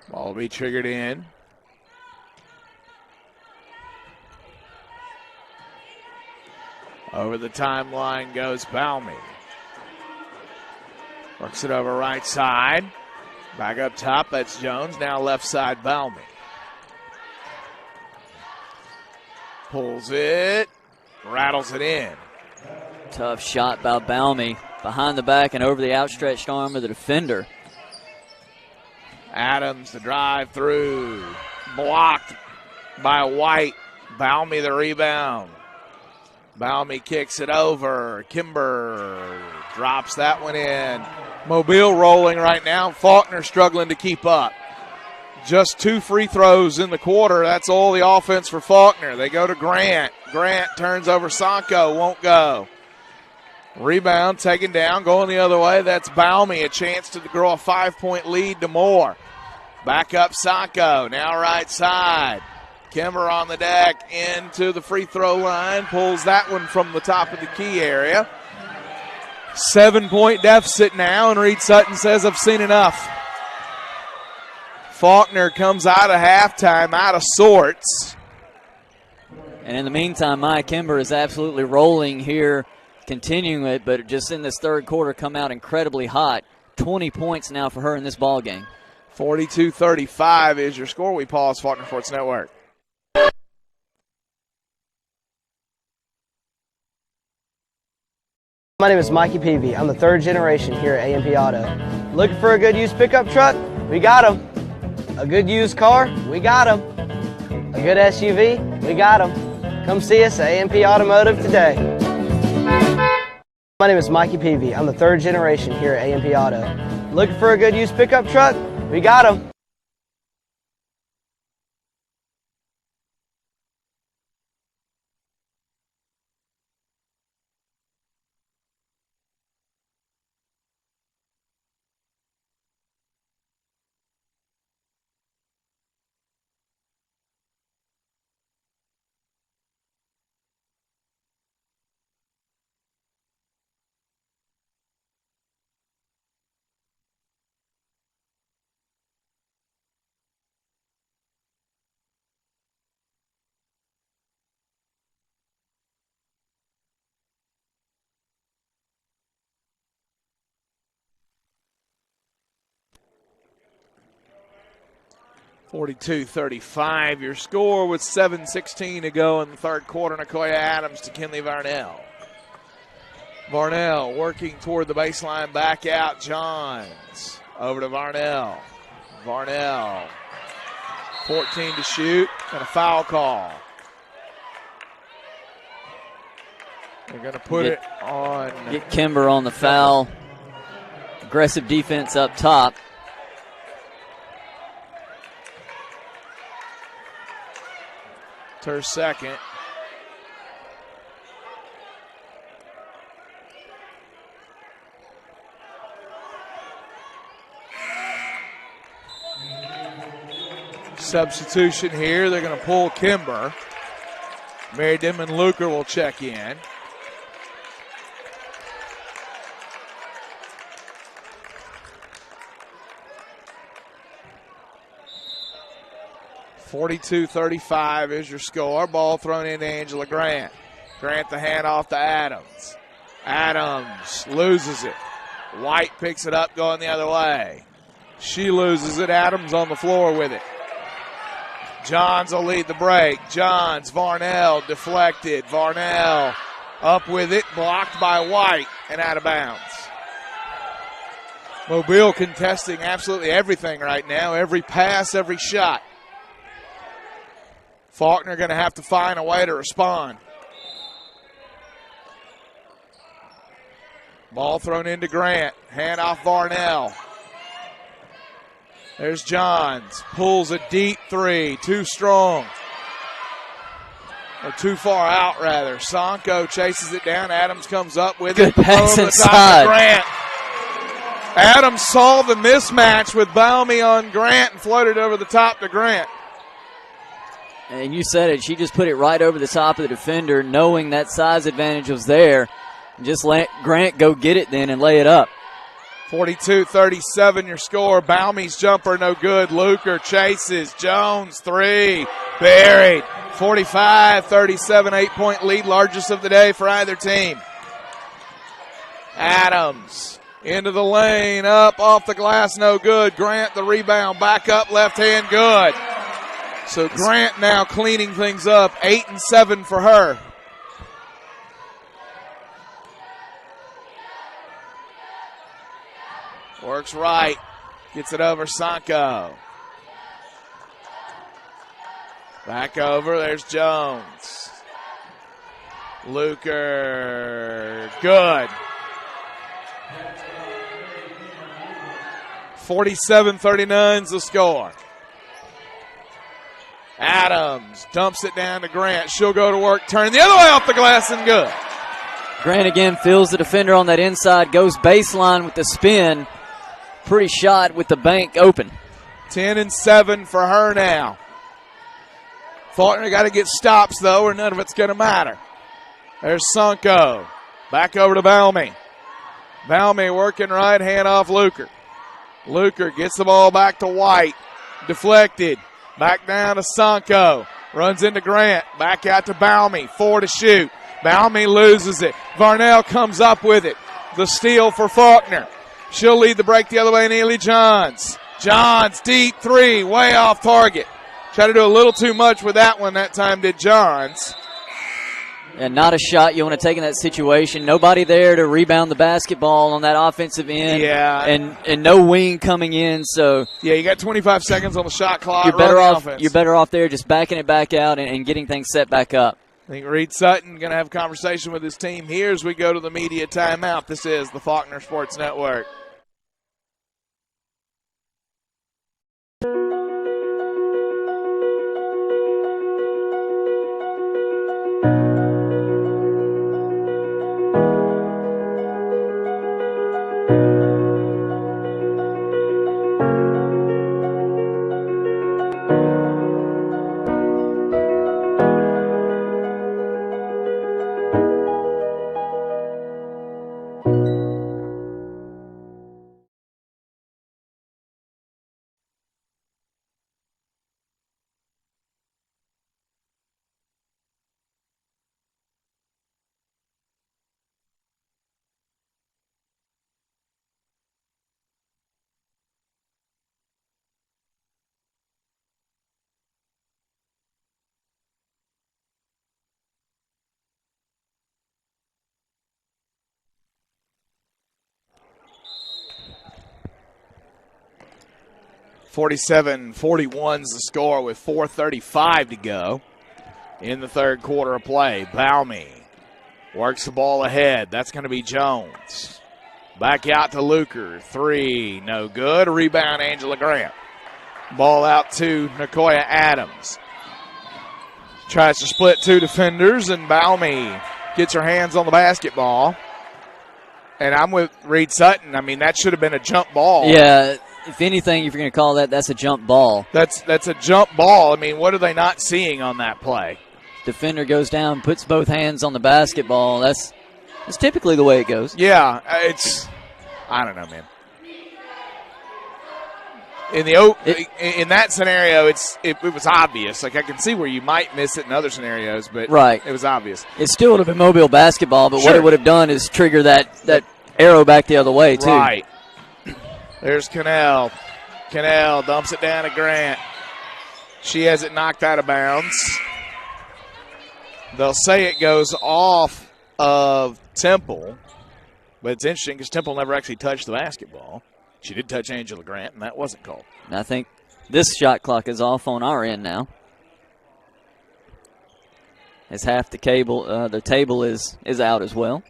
Ball will be triggered in. Over the timeline goes Balmy. Works it over right side. Back up top, that's Jones. Now left side, Balmy. Pulls it. Rattles it in. Tough shot by Balmy. Behind the back and over the outstretched arm of the defender. Adams, the drive through. Blocked by White. Balmy the rebound. Balmy kicks it over. Kimber drops that one in. Mobile rolling right now. Faulkner struggling to keep up. Just 2 free throws in the quarter. That's all the offense for Faulkner. They go to Grant. Grant turns over Sanko. Won't go. Rebound taken down. Going the other way. That's Balmy. A chance to grow a 5-point lead to Moore. Back up Sanko. Now right side. Kimber on the deck into the free throw line. Pulls that one from the top of the key area. 7-point deficit now, and Reed Sutton says, I've seen enough. Faulkner comes out of halftime, out of sorts. And in the meantime, Maya Kimber is absolutely rolling here, continuing it, but just in this third quarter come out incredibly hot. 20 points now for her in this ball game. 42-35 is your score. We pause Faulkner Sports Network. My name is Mikey Peavy. I'm the 3rd generation here at A&P Auto. Looking for a good used pickup truck? We got them. A good used car? We got them. A good SUV? We got them. Come see us at A&P Automotive today. My name is Mikey Peavy. I'm the third generation here at A&P Auto. Looking for a good used pickup truck? We got them. (42-35) your score with 7:16 to go in the third quarter. Nicoya Adams to Kinley Varnell. Varnell working toward the baseline, back out. Johns over to Varnell. Varnell, 14 to shoot, and a foul call. They're going to put it on. Get Kimber on the foul. Aggressive defense up top. Her second. Substitution here. They're going to pull Kimber. Meriden and Luker will check in. (42-35) is your score. Ball thrown into Angela Grant. Grant the handoff to Adams. Adams loses it. White picks it up going the other way. She loses it. Adams on the floor with it. Johns will lead the break. Johns, Varnell deflected. Varnell up with it, blocked by White and out of bounds. Mobile contesting absolutely everything right now. Every pass, every shot. Faulkner going to have to find a way to respond. Ball thrown into Grant. Hand off Varnell. There's Johns. Pulls a deep three. Too strong. Or too far out, rather. Sonko chases it down. Adams comes up with it. Good pass inside. Grant. Adams saw the mismatch with Baumey on Grant and floated over the top to Grant. And you said it. She just put it right over the top of the defender, knowing that size advantage was there. And just let Grant go get it then and lay it up. 42-37 your score. Baumey's jumper no good. Luker chases. Jones, three. Buried. 45-37, 8-point lead, largest of the day for either team. Adams into the lane. Up off the glass, no good. Grant the rebound. Back up, left hand, good. So Grant now cleaning things up. 8 and 7 for her. Works right. Gets it over Sonko. Back over. There's Jones. Luker. Good. 47-39 is the score. Adams dumps it down to Grant. She'll go to work, turn the other way off the glass and good. Grant again feels the defender on that inside, goes baseline with the spin. Pretty shot with the bank open. 10 and 7 for her now. Faulkner got to get stops, though, or none of it's going to matter. There's Sonko. Back over to Baumey. Baumey working right, hand off Luker. Luker gets the ball back to White. Deflected. Back down to Sonko. Runs into Grant. Back out to Baumey. 4 to shoot. Baumey loses it. Varnell comes up with it. The steal for Faulkner. She'll lead the break the other way, Neely Johns. Johns, deep three, way off target. Tried to do a little too much with that one that time, did Johns. And not a shot you want to take in that situation. Nobody there to rebound the basketball on that offensive end. Yeah. And no wing coming in. So yeah, you got 25 seconds on the shot clock. You're better off there just backing it back out and getting things set back up. I think Reed Sutton going to have a conversation with his team here as we go to the media timeout. This is the Faulkner Sports Network. (47-41) is the score with 4:35 to go in the third quarter of play. Baumey works the ball ahead. That's going to be Jones. Back out to Luker. Three, no good. Rebound, Angela Grant. Ball out to Nicoya Adams. Tries to split two defenders, and Baumey gets her hands on the basketball. And I'm with Reed Sutton. I mean, that should have been a jump ball. Yeah, if anything, if you're going to call that, that's a jump ball. That's a jump ball. I mean, what are they not seeing on that play? Defender goes down, puts both hands on the basketball. That's typically the way it goes. Yeah, I don't know, man. In that scenario, it was obvious. Like, I can see where you might miss it in other scenarios, but right. It was obvious. It still would have been mobile basketball, but sure. What it would have done is trigger that arrow back the other way, too. Right. There's Cannell. Cannell dumps it down to Grant. She has it knocked out of bounds. They'll say it goes off of Temple, but it's interesting because Temple never actually touched the basketball. She did touch Angela Grant, and that wasn't called. And I think this shot clock is off on our end now. As half the table is out as well.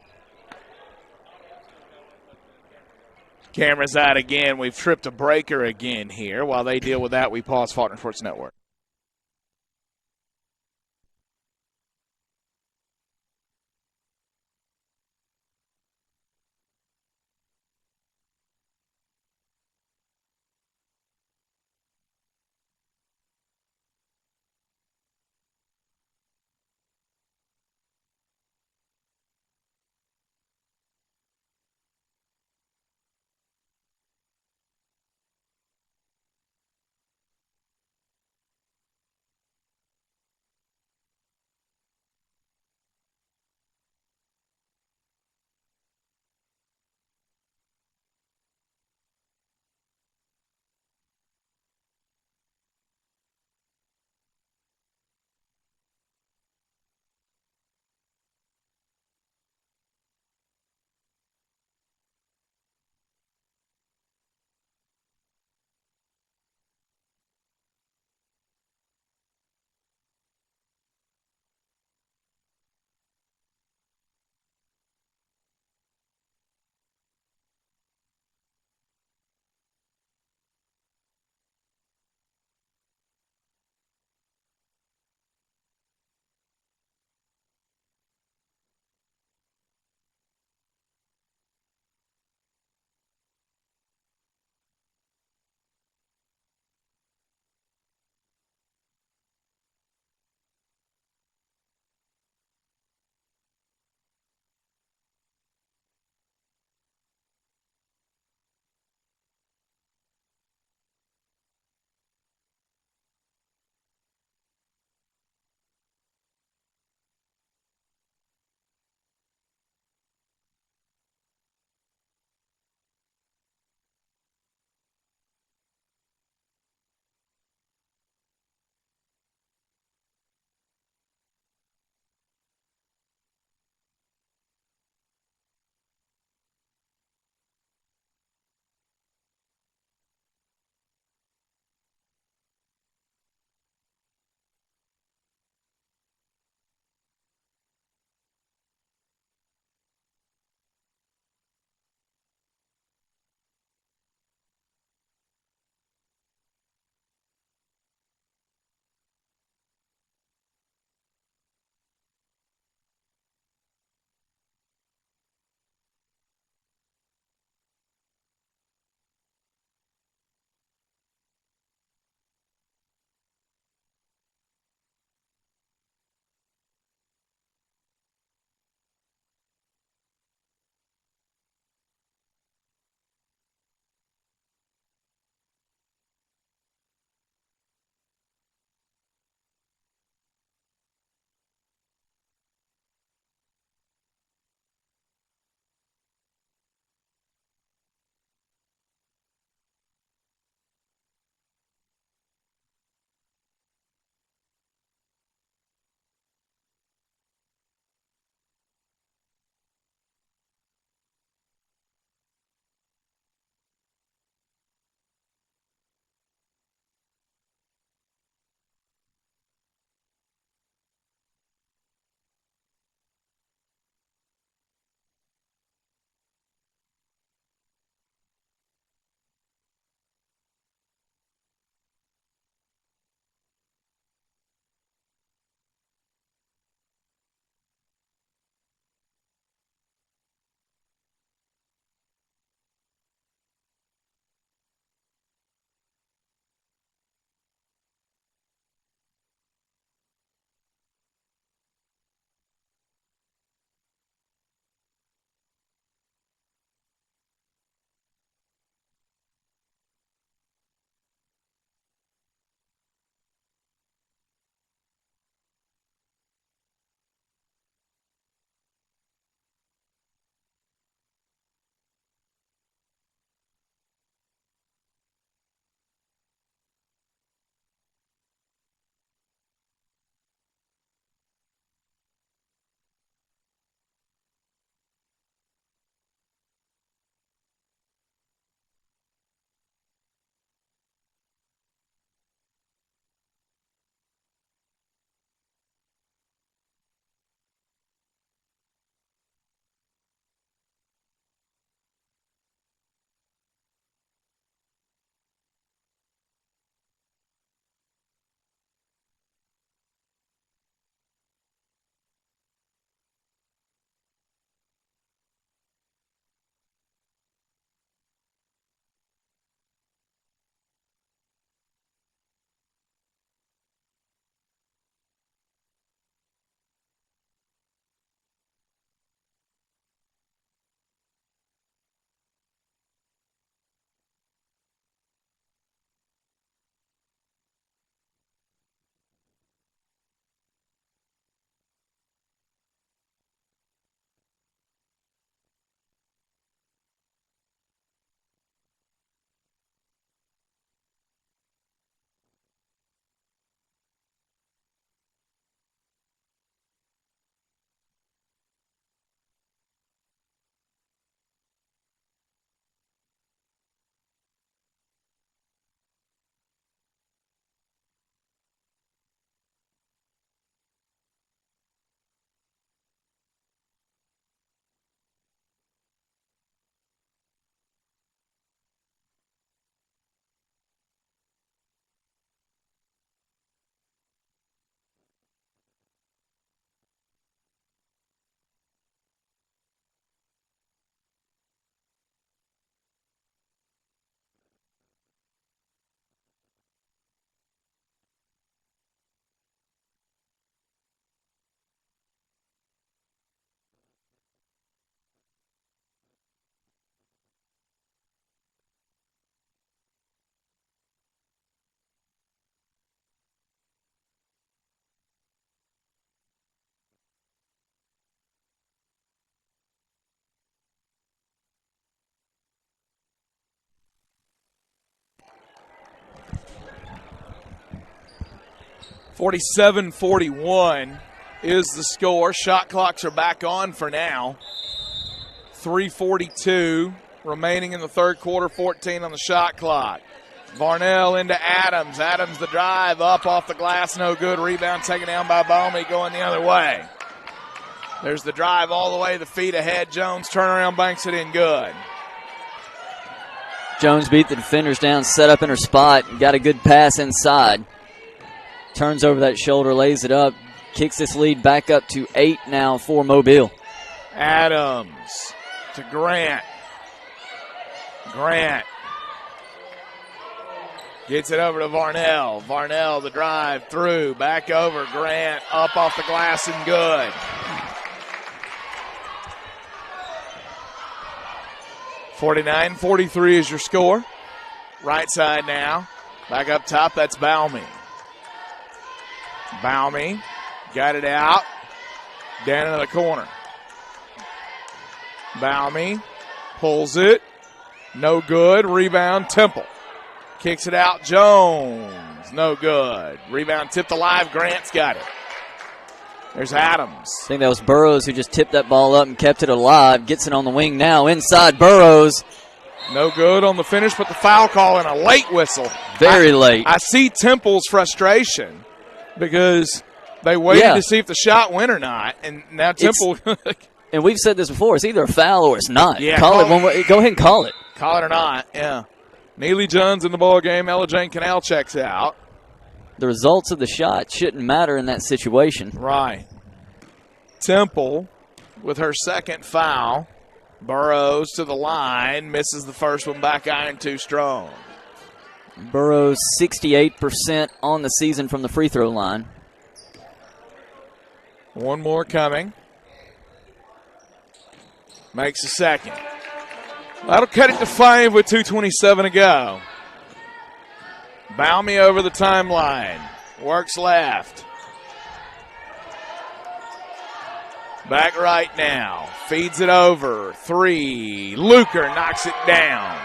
Camera's out again. We've tripped a breaker again here. While they deal with that, we pause Faulkner Sports Network. 47-41 is the score. Shot clocks are back on for now. 3:42 remaining in the third quarter, 14 on the shot clock. Varnell into Adams. Adams the drive, up off the glass, no good. Rebound taken down by Bowman, going the other way. There's the drive all the way, the feet ahead. Jones turnaround, banks it in, good. Jones beat the defenders down, set up in her spot, and got a good pass inside. Turns over that shoulder, lays it up, kicks this lead back up to 8 now for Mobile. Adams to Grant. Grant gets it over to Varnell. Varnell the drive through, back over. Grant up off the glass and good. (49-43) is your score. Right side now. Back up top, that's Baume. Baume got it out. Down into the corner. Baume pulls it. No good. Rebound, Temple. Kicks it out, Jones. No good. Rebound tipped alive. Grant's got it. There's Adams. I think that was Burrows who just tipped that ball up and kept it alive. Gets it on the wing now. Inside Burrows. No good on the finish, but the foul call and a late whistle. Very late. I see Temple's frustration because they waited to see if the shot went or not, and now Temple. And we've said this before. It's either a foul or it's not. Yeah, call it one way. Go ahead and call it. Call it or not, yeah. Neely Jones in the ball game. Ella Jane Canal checks out. The results of the shot shouldn't matter in that situation. Right. Temple with her second foul. Burrows to the line. Misses the first one, back iron too strong. Burrows 68% on the season from the free throw line. One more coming. Makes a second. That'll cut it to 5 with 2:27 to go. Baume over the timeline. Works left. Back right now. Feeds it over. 3. Luker knocks it down.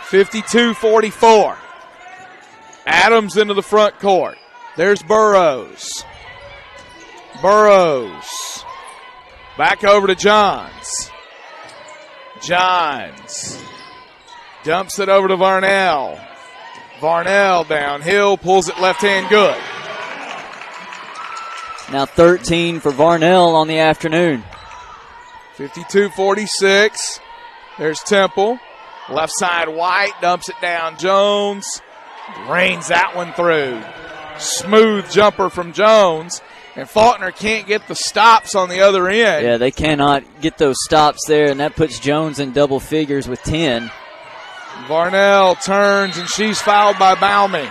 52-44. Adams into the front court. There's Burrows. Burrows. Back over to Johns. Johns dumps it over to Varnell. Varnell downhill, pulls it left hand, good. Now 13 for Varnell on the afternoon. 52-46. There's Temple. Left side White, dumps it down. Jones rains that one through. Smooth jumper from Jones. And Faulkner can't get the stops on the other end. Yeah, they cannot get those stops there, and that puts Jones in double figures with 10. Varnell turns, and she's fouled by Baume.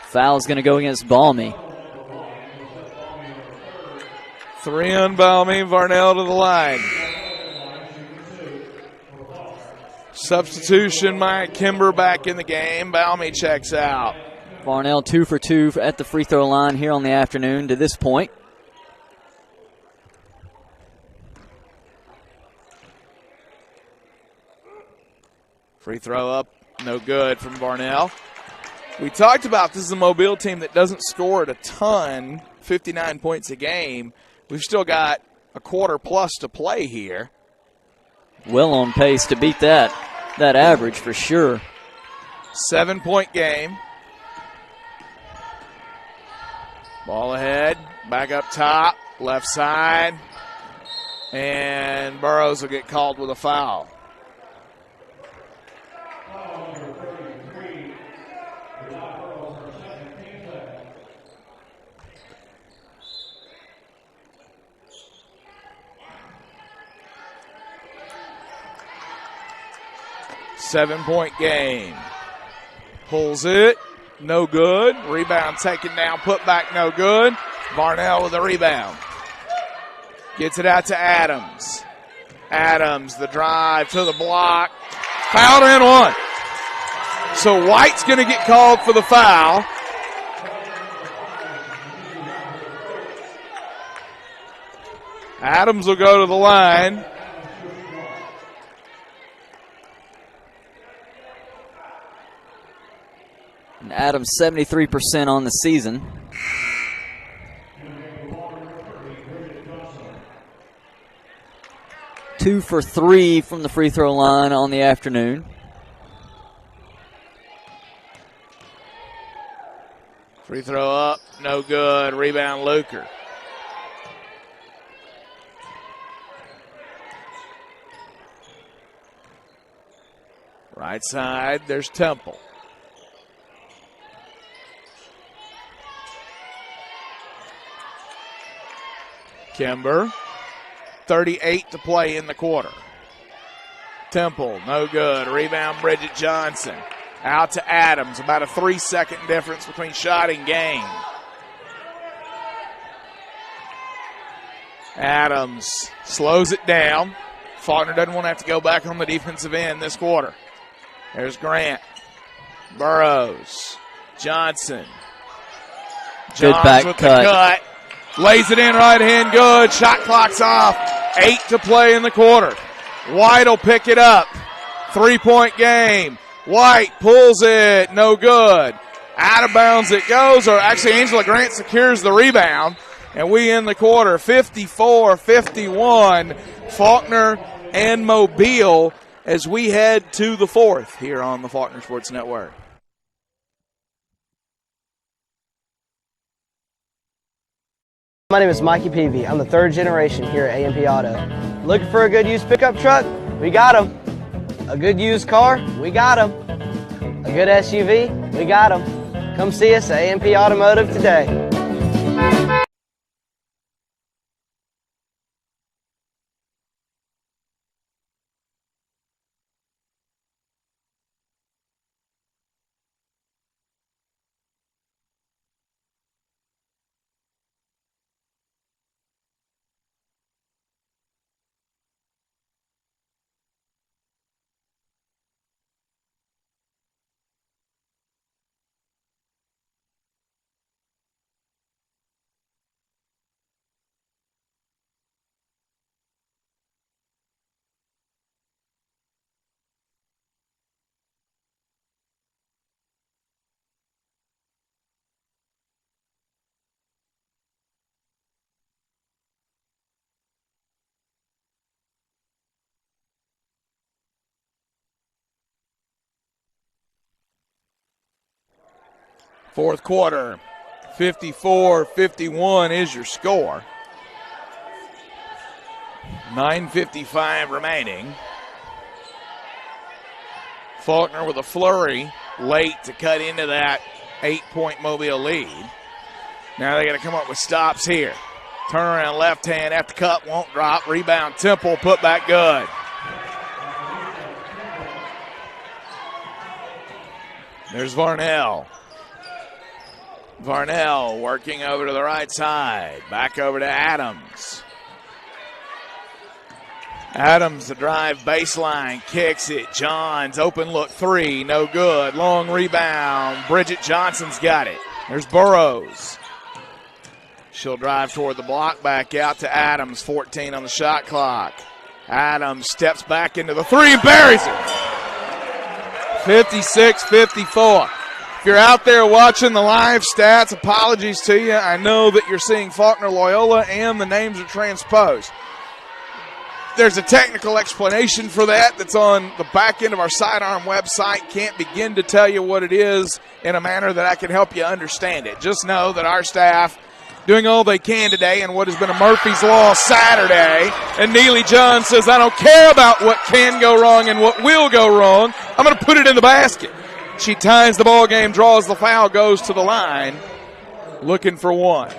Foul's going to go against Baume. 3 on Baume, Varnell to the line. Substitution, Maya Kimber back in the game. Baume checks out. Varnell 2 for 2 at the free throw line here on the afternoon to this point. Free throw up, no good from Varnell. We talked about this is a Mobile team that doesn't score at a ton, 59 points a game. We've still got a quarter plus to play here. Well on pace to beat that average for sure. 7-point game. Ball ahead, back up top, left side. And Burrows will get called with a foul. Seven-point game. Pulls it. No good. Rebound taken down. Put back. No good. Varnell with a rebound. Gets it out to Adams. Adams, the drive to the block. Fouled and one. So White's going to get called for the foul. Adams will go to the line. And Adams 73% on the season. Two for 3 from the free throw line on the afternoon. Free throw up, no good. Rebound, Luker. Right side, there's Temple. Kimber, 38 to play in the quarter. Temple, no good. Rebound, Bridget Johnson. Out to Adams, about a 3-second difference between shot and game. Adams slows it down. Faulkner doesn't want to have to go back on the defensive end this quarter. There's Grant. Burrows. Johnson. Good back with cut. the cut. Lays it in right hand, good. Shot clock's off. 8 to play in the quarter. White will pick it up. 3-point game. White pulls it, no good. Out of bounds it goes, or actually Angela Grant secures the rebound. And we end the quarter 54-51. Faulkner and Mobile as we head to the fourth here on the Faulkner Sports Network. My name is Mikey Peavy. I'm the third generation here at AMP Auto. Looking for a good used pickup truck? We got them. A good used car? We got them. A good SUV? We got them. Come see us at AMP Automotive today. Fourth quarter, 54-51 is your score. 9:55 remaining. Faulkner with a flurry late to cut into that 8-point Mobile lead. Now they got to come up with stops here. Turn around left hand at the cup, won't drop. Rebound Temple, put back good. There's Varnell. Varnell working over to the right side. Back over to Adams. Adams, the drive baseline, kicks it. Johns, open look three, no good. Long rebound. Bridget Johnson's got it. There's Burrows. She'll drive toward the block, back out to Adams. 14 on the shot clock. Adams steps back into the three and buries it. 56-54. If you're out there watching the live stats, apologies to you. I know that you're seeing Faulkner Loyola and the names are transposed. There's a technical explanation for that that's on the back end of our sidearm website. Can't begin to tell you what it is in a manner that I can help you understand it. Just know that our staff doing all they can today in what has been a Murphy's Law Saturday. And Neely John says, I don't care about what can go wrong and what will go wrong. I'm going to put it in the basket. She ties the ball game, draws the foul, goes to the line, looking for one.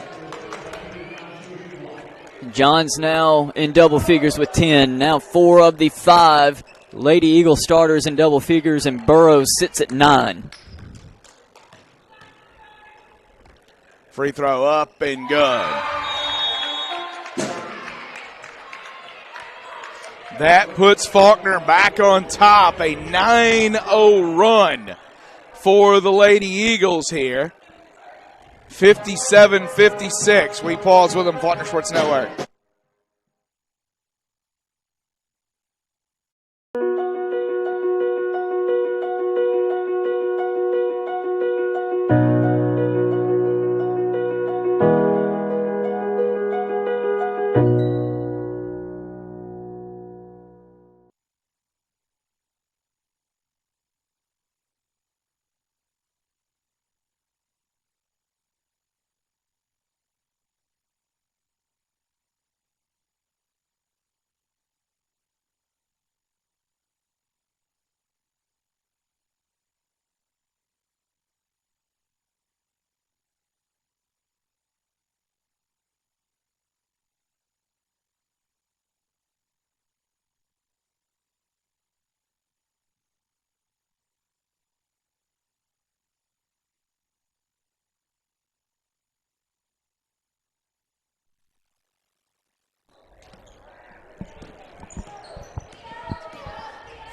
John's now in double figures with 10. Now 4 of the 5 Lady Eagle starters in double figures, and Burrows sits at 9. Free throw up and good. That puts Faulkner back on top. A 9-0 run for the Lady Eagles here. 57-56. We pause with them, Faulkner Sports Network.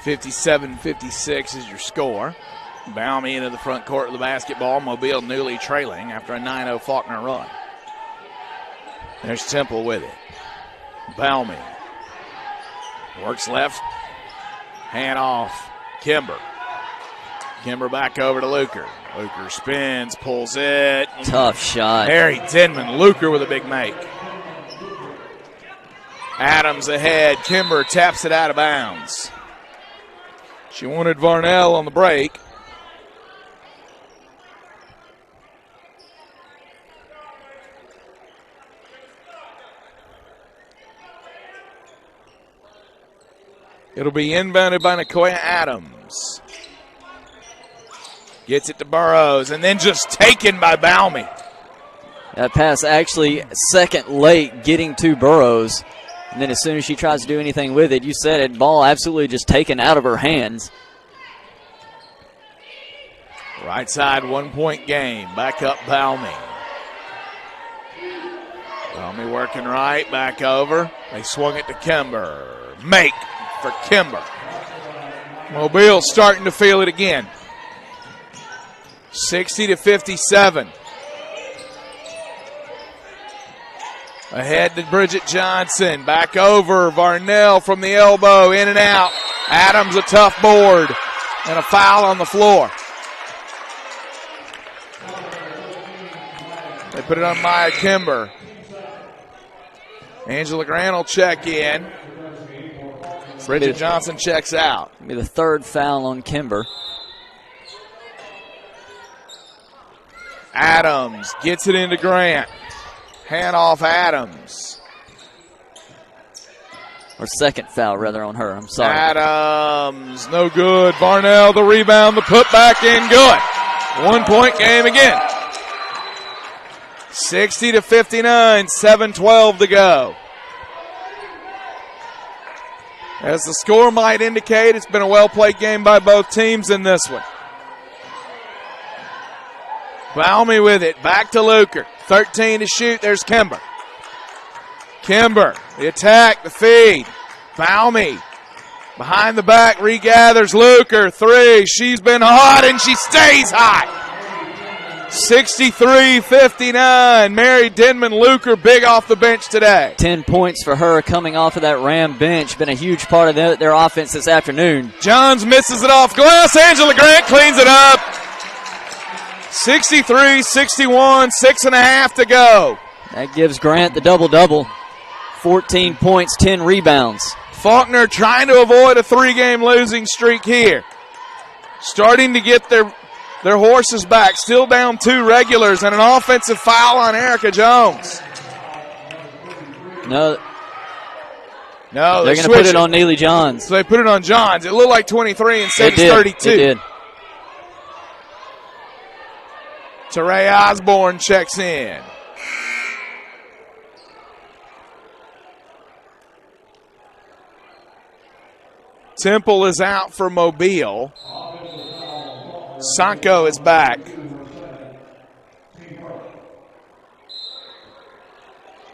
57-56 is your score. Baume into the front court of the basketball. Mobile newly trailing after a 9-0 Faulkner run. There's Temple with it. Baume works left. Hand off. Kimber. Kimber back over to Luker. Luker spins, pulls it. Tough shot. Mary Denman. Luker with a big make. Adams ahead. Kimber taps it out of bounds. She wanted Varnell on the break. It'll be inbounded by Nicoya Adams. Gets it to Burrows, and then just taken by Baume. That pass actually second late getting to Burrows. And then as soon as she tries to do anything with it, you said it, ball absolutely just taken out of her hands. Right side, 1 point game. Back up Baume. Baume working right, back over. They swung it to Kimber. Make for Kimber. Mobile starting to feel it again. 60-57. Ahead to Bridget Johnson. Back over. Varnell from the elbow. In and out. Adams a tough board. And a foul on the floor. They put it on Maya Kimber. Angela Grant will check in. Bridget Johnson checks out. It'll be the third foul on Kimber. Adams gets it into Grant. Hand off Adams. Or second foul, rather, on her. I'm sorry. Adams, no good. Varnell, the rebound, the putback in, good. 1 point game again. 60-59, 7:12 to go. As the score might indicate, it's been a well-played game by both teams in this one. Baume with it. Back to Luker. 13 to shoot. There's Kimber. Kimber, the attack, the feed. Baume behind the back, regathers. Luker, three. She's been hot, and she stays hot. 63-59. Mary Denman Luker big off the bench today. 10 points for her coming off of that Ram bench. Been a huge part of their offense this afternoon. Johns misses it off glass. Angela Grant cleans it up. 63-61, 6.5 to go. That gives Grant the double-double. 14 points, 10 rebounds. Faulkner trying to avoid a 3-game losing streak here. Starting to get their horses back. Still down 2 regulars and an offensive foul on Erica Jones. No, they're going to put it on Neely Johns. So they put it on Johns. It looked like 23 and said it's 32. It did. Teray Osborne checks in. Temple is out for Mobile. Sanko is back.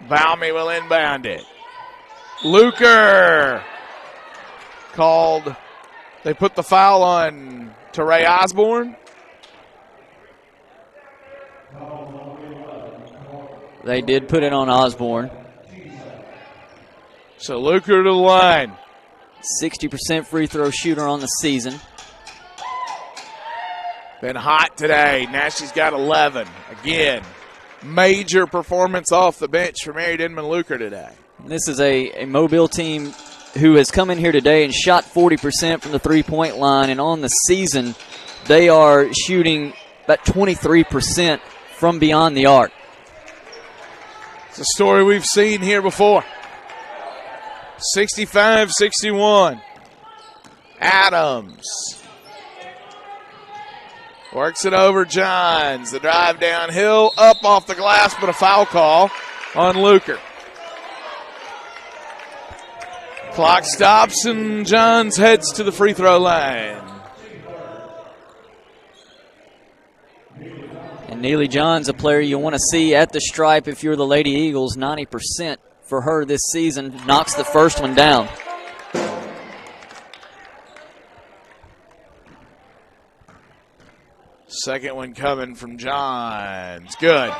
Baume will inbound it. Luker called. They put the foul on Teray Osborne. They did put it on Osborne. So Luker to the line. 60% free throw shooter on the season. Been hot today. Now she's got 11. Again, major performance off the bench for Mary Denman Luker today. This is a Mobile team who has come in here today and shot 40% from the three-point line. And on the season, they are shooting about 23% from beyond the arc. It's a story we've seen here before. 65-61. Adams works it over Johns. The drive downhill, up off the glass, but a foul call on Luker. Clock stops and Johns heads to the free throw line. And Neely Johns, a player you want to see at the stripe if you're the Lady Eagles. 90% for her this season. Knocks the first one down. Second one coming from Johns. Good.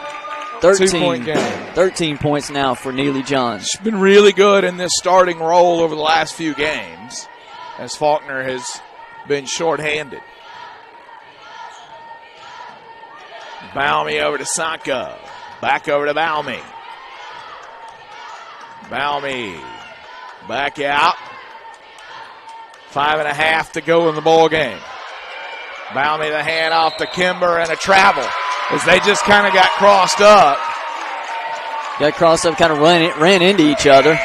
2-point game. 13 points now for Neely Johns. She's been really good in this starting role over the last few games as Faulkner has been shorthanded. Balmy over to Sanko. Back over to Balmy. Balmy back out. 5.5 to go in the ball game. Balmy the hand off to Kimber and a travel as they just kind of got crossed up. Got crossed up, kind of ran into each other.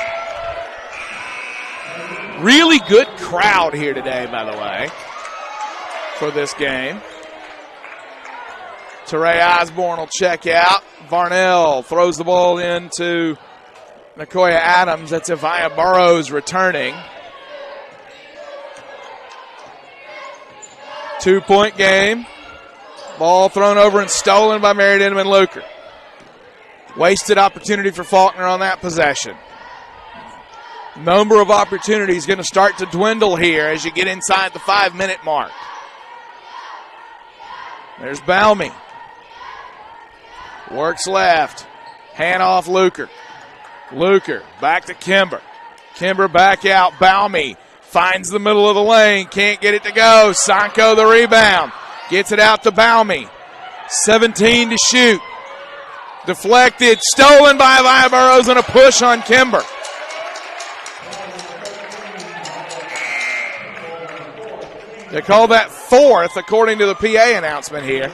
Really good crowd here today, by the way, for this game. Teray Osborne will check out. Varnell throws the ball into Nicoya Adams. That's Evia Burrows returning. 2-point game. Ball thrown over and stolen by Mary Denman Luker. Wasted opportunity for Faulkner on that possession. Number of opportunities going to start to dwindle here as you get inside the 5-minute mark. There's Balmy. Works left. Hand off Luker. Luker back to Kimber. Kimber back out. Balmy finds the middle of the lane. Can't get it to go. Sanko the rebound. Gets it out to Balmy. 17 to shoot. Deflected. Stolen by Evia Burrows and a push on Kimber. They call that fourth according to the PA announcement here.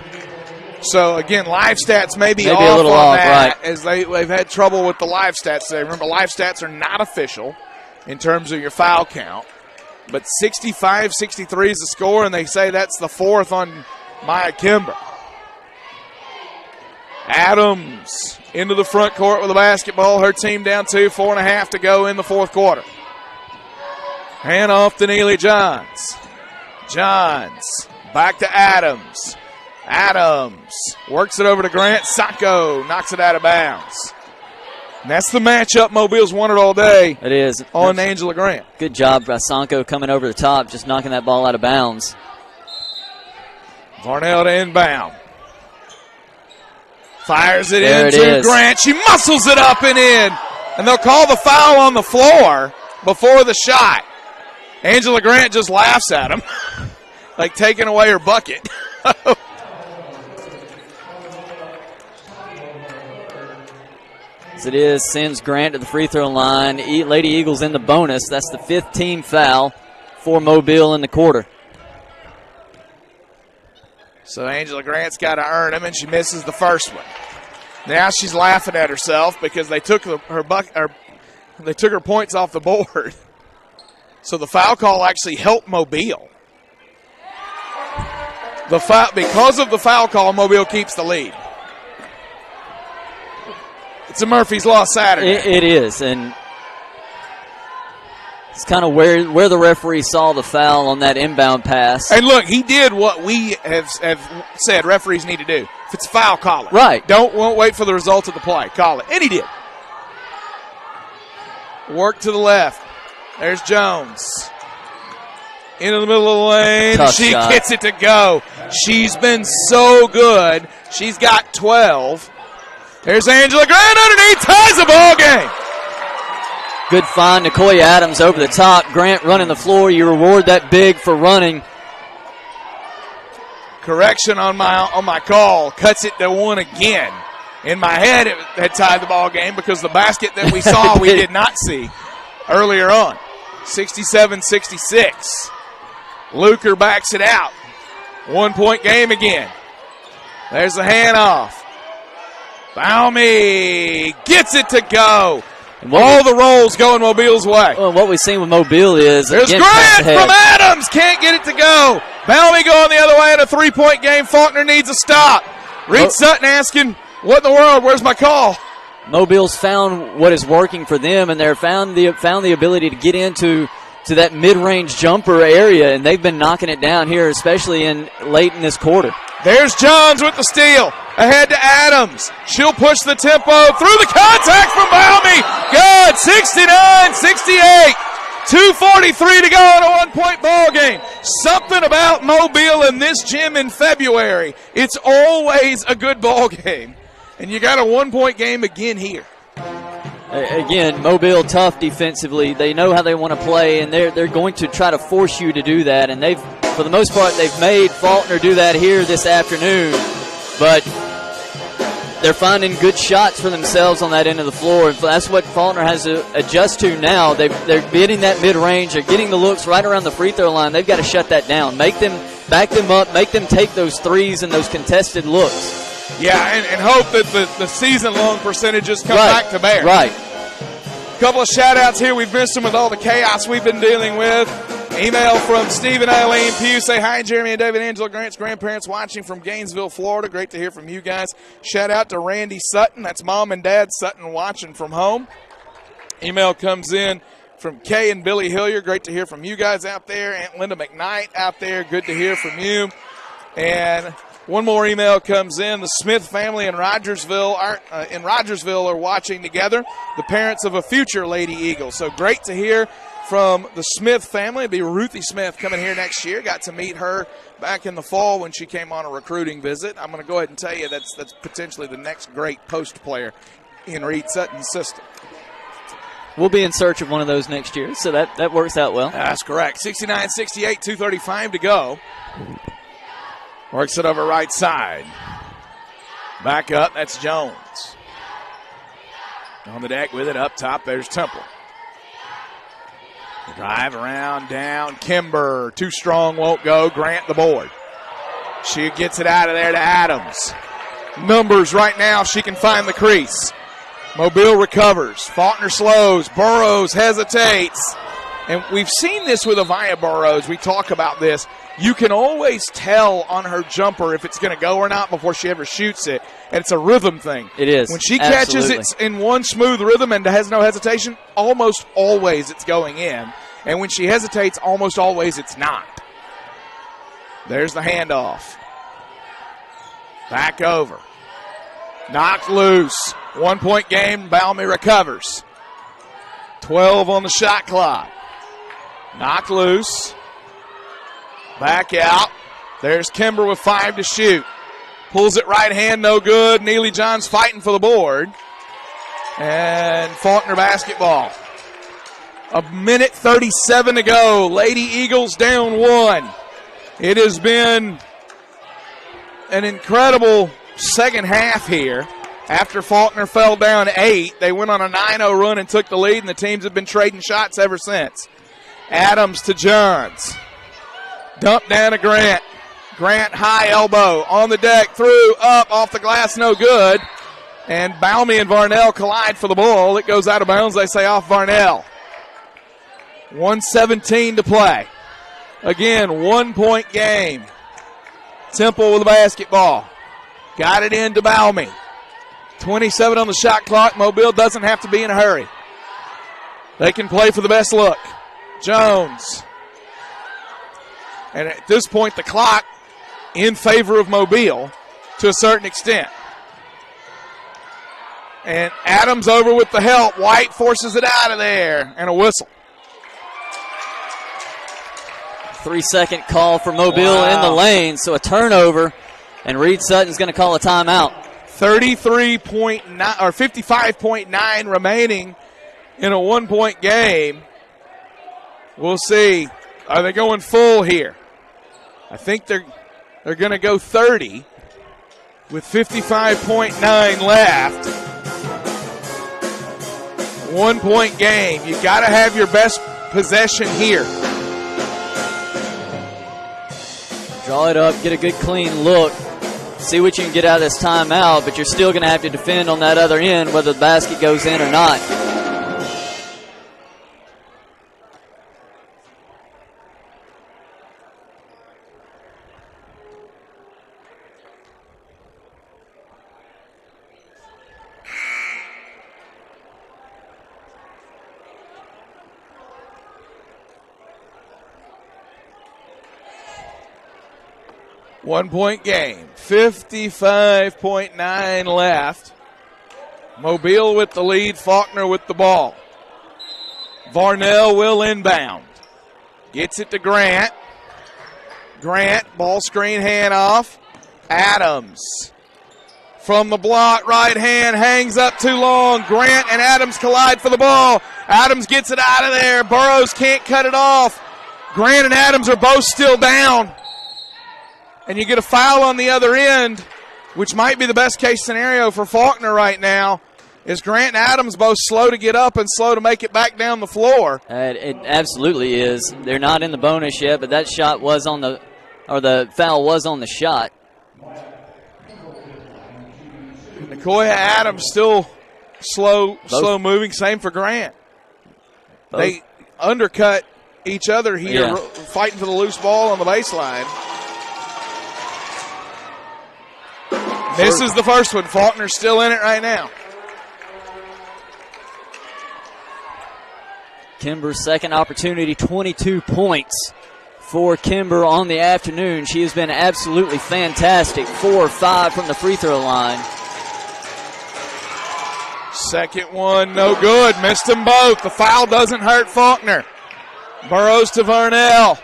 So, again, live stats may be off a little on off, that, right. as they've had trouble with the live stats today. Remember, live stats are not official in terms of your foul count. But 65-63 is the score, and they say that's the fourth on Maya Kimber. Adams into the front court with the basketball. Her team down 4.5 to go in the fourth quarter. Hand off to Neely Johns. Johns back to Adams. Adams works it over to Grant. Sanko knocks it out of bounds. And that's the matchup Mobile's wanted all day. It is. On Angela Grant. Good job by Sanko coming over the top, just knocking that ball out of bounds. Varnell to inbound. Fires it into Grant. She muscles it up and in. And they'll call the foul on the floor before the shot. Angela Grant just laughs at him, like taking away her bucket. As it is, sends Grant to the free throw line. Lady Eagles in the bonus. That's the 5th team foul for Mobile in the quarter. So Angela Grant's got to earn them, and she misses the first one. Now she's laughing at herself because they took her points off the board. So the foul call actually helped Mobile. Because of the foul call, Mobile keeps the lead. It's a Murphy's Law Saturday. It is, and it's kind of where the referee saw the foul on that inbound pass. And look, he did what we have said referees need to do. If it's a foul, call it. Right. Won't wait for the results of the play. Call it. And he did. Work to the left. There's Jones. Into the middle of the lane. Tough she shot. Gets it to go. She's been so good. She's got 12. There's Angela Grant underneath. Ties the ball game. Good find. Nicoya Adams over the top. Grant running the floor. You reward that big for running. Correction on my call. Cuts it to one again. In my head, it had tied the ball game because the basket that we saw we did not see earlier on. 67-66. Luker backs it out. 1-point game again. There's the handoff. Balmy gets it to go. All the rolls going Mobile's way. Well, what we've seen with Mobile is there's Grant from Adams. Can't get it to go. Balmy going the other way in a 3-point game. Faulkner needs a stop. Reed Sutton asking, what in the world? Where's my call? Mobile's found what is working for them, and they're found the ability to get into that mid-range jumper area, and they've been knocking it down here, especially late in this quarter. There's Johns with the steal. Ahead to Adams. She'll push the tempo through the contact from Balmy. Good. 69-68. 2:43 to go in a one-point ball game. Something about Mobile in this gym in February. It's always a good ball game. And you got a one-point game again here. Again, Mobile tough defensively. They know how they want to play, and they're going to try to force you to do that. And for the most part, they've made Faulkner do that here this afternoon. But they're finding good shots for themselves on that end of the floor. And that's what Faulkner has to adjust to now. They're getting that mid-range. They're getting the looks right around the free throw line. They've got to shut that down. Back them up. Make them take those threes and those contested looks. Yeah, and hope that the season-long percentages come back to bear. Right. Couple of shout-outs here. We've missed them with all the chaos we've been dealing with. Email from Steve and Eileen Pugh. Say hi, Jeremy and David. Angela Grant's grandparents watching from Gainesville, Florida. Great to hear from you guys. Shout-out to Randy Sutton. That's Mom and Dad Sutton watching from home. Email comes in from Kay and Billy Hillier. Great to hear from you guys out there. Aunt Linda McKnight out there. Good to hear from you. And one more email comes in. The Smith family in Rogersville are watching together. The parents of a future Lady Eagle. So great to hear from the Smith family. It'll be Ruthie Smith coming here next year. Got to meet her back in the fall when she came on a recruiting visit. I'm going to go ahead and tell you that's potentially the next great post player in Reed Sutton's system. We'll be in search of one of those next year, so that works out well. That's correct. 69-68, 2:35 to go. Works it over right side. Back up, that's Jones. On the deck with it, up top, there's Temple. Drive around, down, Kimber. Too strong, won't go. Grant the board. She gets it out of there to Adams. Numbers right now, she can find the crease. Mobile recovers. Faulkner slows. Burrows hesitates. And we've seen this with Avaya Burrows. We talk about this. You can always tell on her jumper if it's going to go or not before she ever shoots it. And it's a rhythm thing. It is. When she catches it in one smooth rhythm and has no hesitation, almost always it's going in. And when she hesitates, almost always it's not. There's the handoff. Back over. Knocked loose. 1 point game. Balmy recovers. 12 on the shot clock. Knocked loose. Back out. There's Kimber with 5 to shoot. Pulls it right hand, no good. Neely Johns fighting for the board. And Faulkner basketball. 1:37 to go. Lady Eagles down 1. It has been an incredible second half here. After Faulkner fell down 8, they went on a 9-0 run and took the lead, and the teams have been trading shots ever since. Adams to Johns. Dump down to Grant. Grant high elbow on the deck, through, up, off the glass, no good. And Balmy and Varnell collide for the ball. It goes out of bounds. They say off Varnell. 1:17 to play. Again, 1 point game. Temple with the basketball. Got it into Balmy. 27 on the shot clock. Mobile doesn't have to be in a hurry. They can play for the best look. Jones. And at this point, the clock in favor of Mobile to a certain extent. And Adams over with the help. White forces it out of there. And a whistle. 3-second call for Mobile in the lane. So a turnover. And Reed Sutton's going to call a timeout. 55.9 remaining in a 1 point game. We'll see. Are they going full here? I think they're going to go 30 with 55.9 left. 1 point game. You got to have your best possession here. Draw it up, get a good clean look. See what you can get out of this timeout, but you're still going to have to defend on that other end whether the basket goes in or not. One point game. 55.9 left. Mobile with the lead. Faulkner with the ball. Varnell will inbound. Gets it to Grant. Grant, ball screen handoff. Adams from the block, right hand, hangs up too long. Grant and Adams collide for the ball. Adams gets it out of there. Burrows can't cut it off. Grant and Adams are both still down. And you get a foul on the other end, which might be the best case scenario for Faulkner right now, is Grant and Adams both slow to get up and slow to make it back down the floor. It absolutely is. They're not in the bonus yet, but that shot was on the foul was on the shot. Nicoya Adams still slow moving. Same for Grant. They undercut each other here, fighting for the loose ball on the baseline. This is the first one. Faulkner's still in it right now. Kimber's second opportunity, 22 points for Kimber on the afternoon. She has been absolutely fantastic. 4 or 5 from the free throw line. Second one, no good. Missed them both. The foul doesn't hurt Faulkner. Burrows to Varnell.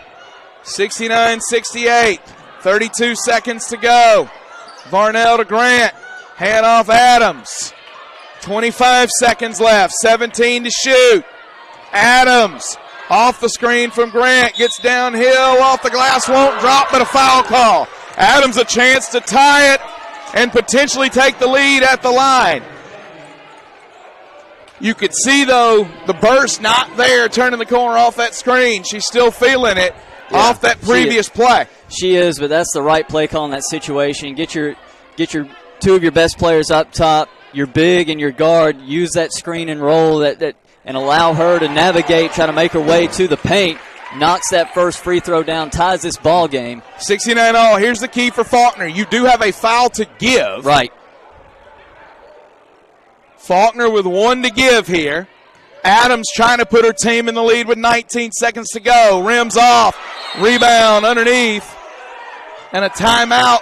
69-68. 32 seconds to go. Varnell to Grant. Hand off Adams. 25 seconds left. 17 to shoot. Adams off the screen from Grant. Gets downhill. Off the glass. Won't drop, but a foul call. Adams a chance to tie it and potentially take the lead at the line. You could see, though, the burst not there, turning the corner off that screen. She's still feeling it off that previous play. She is, but that's the right play call in that situation. Get your two of your best players up top, your big and your guard. Use that screen and roll and allow her to navigate, try to make her way to the paint. Knocks that first free throw down, ties this ball game. 69 all. Here's the key for Faulkner. You do have a foul to give. Right. Faulkner with 1 to give here. Adams trying to put her team in the lead with 19 seconds to go. Rims off. Rebound underneath. And a timeout.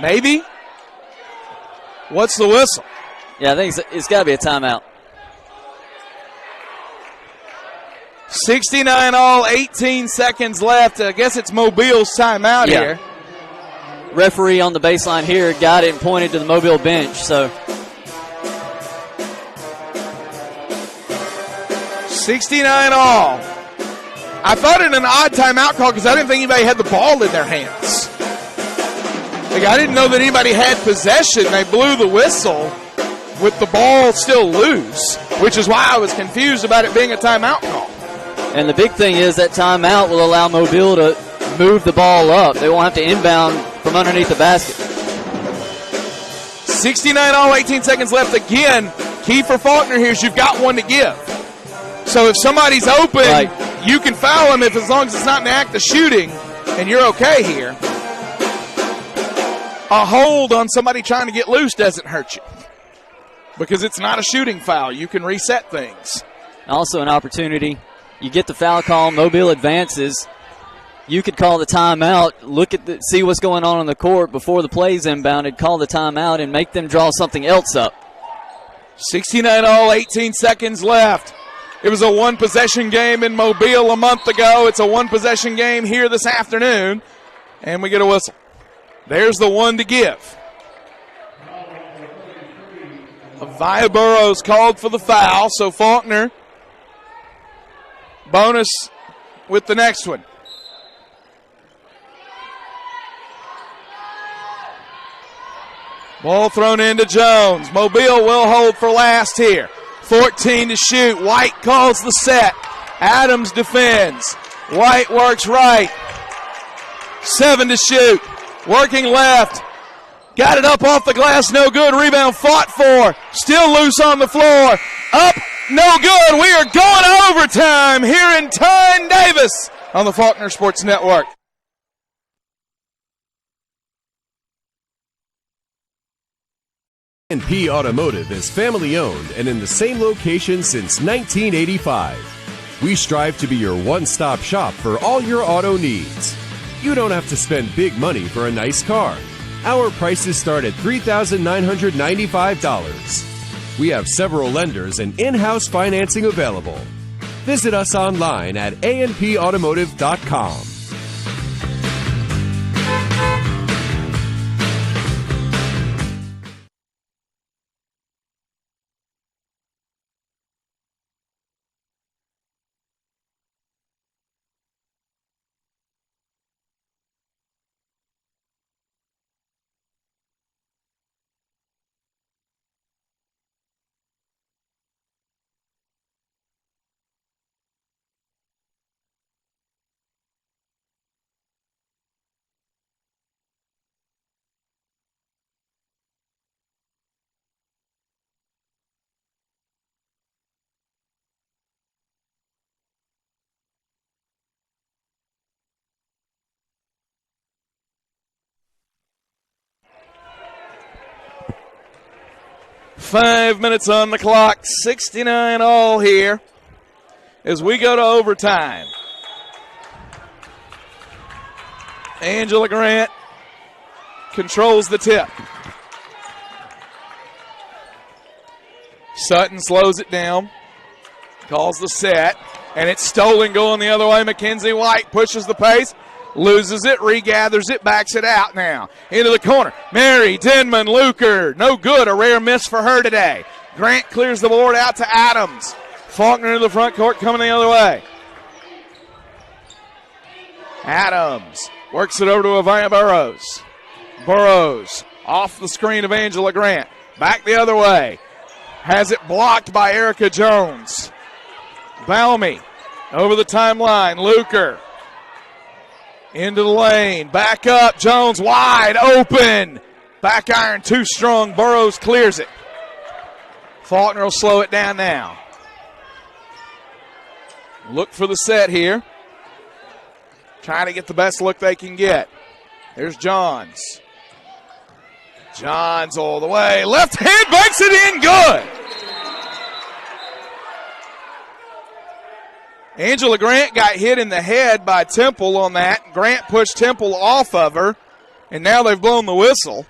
Maybe? What's the whistle? Yeah, I think it's got to be a timeout. 69 all, 18 seconds left. I guess it's Mobile's timeout here. Referee on the baseline here got it and pointed to the Mobile bench, so... 69 all. I thought it an odd timeout call because I didn't think anybody had the ball in their hands. I didn't know that anybody had possession. They blew the whistle with the ball still loose, which is why I was confused about it being a timeout call. And the big thing is that timeout will allow Mobile to move the ball up. They won't have to inbound from underneath the basket. 69 all, 18 seconds left. Again, key for Faulkner here is you've got 1 to give. So if somebody's open, you can foul him as long as it's not an act of shooting, and you're okay here. A hold on somebody trying to get loose doesn't hurt you because it's not a shooting foul. You can reset things. Also an opportunity. You get the foul call, Mobile advances. You could call the timeout, see what's going on the court before the play's inbounded, call the timeout, and make them draw something else up. 69 all, 18 seconds left. It was a one-possession game in Mobile a month ago. It's a one-possession game here this afternoon. And we get a whistle. There's the 1 to give. Avia Burrows called for the foul, so Faulkner bonus with the next one. Ball thrown into Jones. Mobile will hold for last here. 14 to shoot. White calls the set. Adams defends. White works right. 7 to shoot. Working left. Got it up off the glass. No good. Rebound fought for. Still loose on the floor. Up. No good. We are going overtime here in Tyne Davis on the Faulkner Sports Network. P Automotive is family-owned and in the same location since 1985. We strive to be your one-stop shop for all your auto needs. You don't have to spend big money for a nice car. Our prices start at $3,995. We have several lenders and in-house financing available. Visit us online at anpautomotive.com. Five minutes on the clock, 69 all here as we go to overtime. Angela Grant controls the tip. Sutton slows it down, calls the set, and it's stolen going the other way. Mackenzie White pushes the pace, loses it, regathers it, backs it out now. Into the corner. Mary Denman Luker. No good. A rare miss for her today. Grant clears the board out to Adams. Faulkner in the front court coming the other way. Adams works it over to Avaya Burrows. Burrows off the screen of Angela Grant. Back the other way. Has it blocked by Erica Jones. Balmy over the timeline. Luker. Into the lane, back up, Jones wide open. Back iron too strong, Burrows clears it. Faulkner will slow it down now. Look for the set here. Trying to get the best look they can get. There's Johns. Johns all the way, left hand banks it in, good. Angela Grant got hit in the head by Temple on that. Grant pushed Temple off of her, and now they've blown the whistle.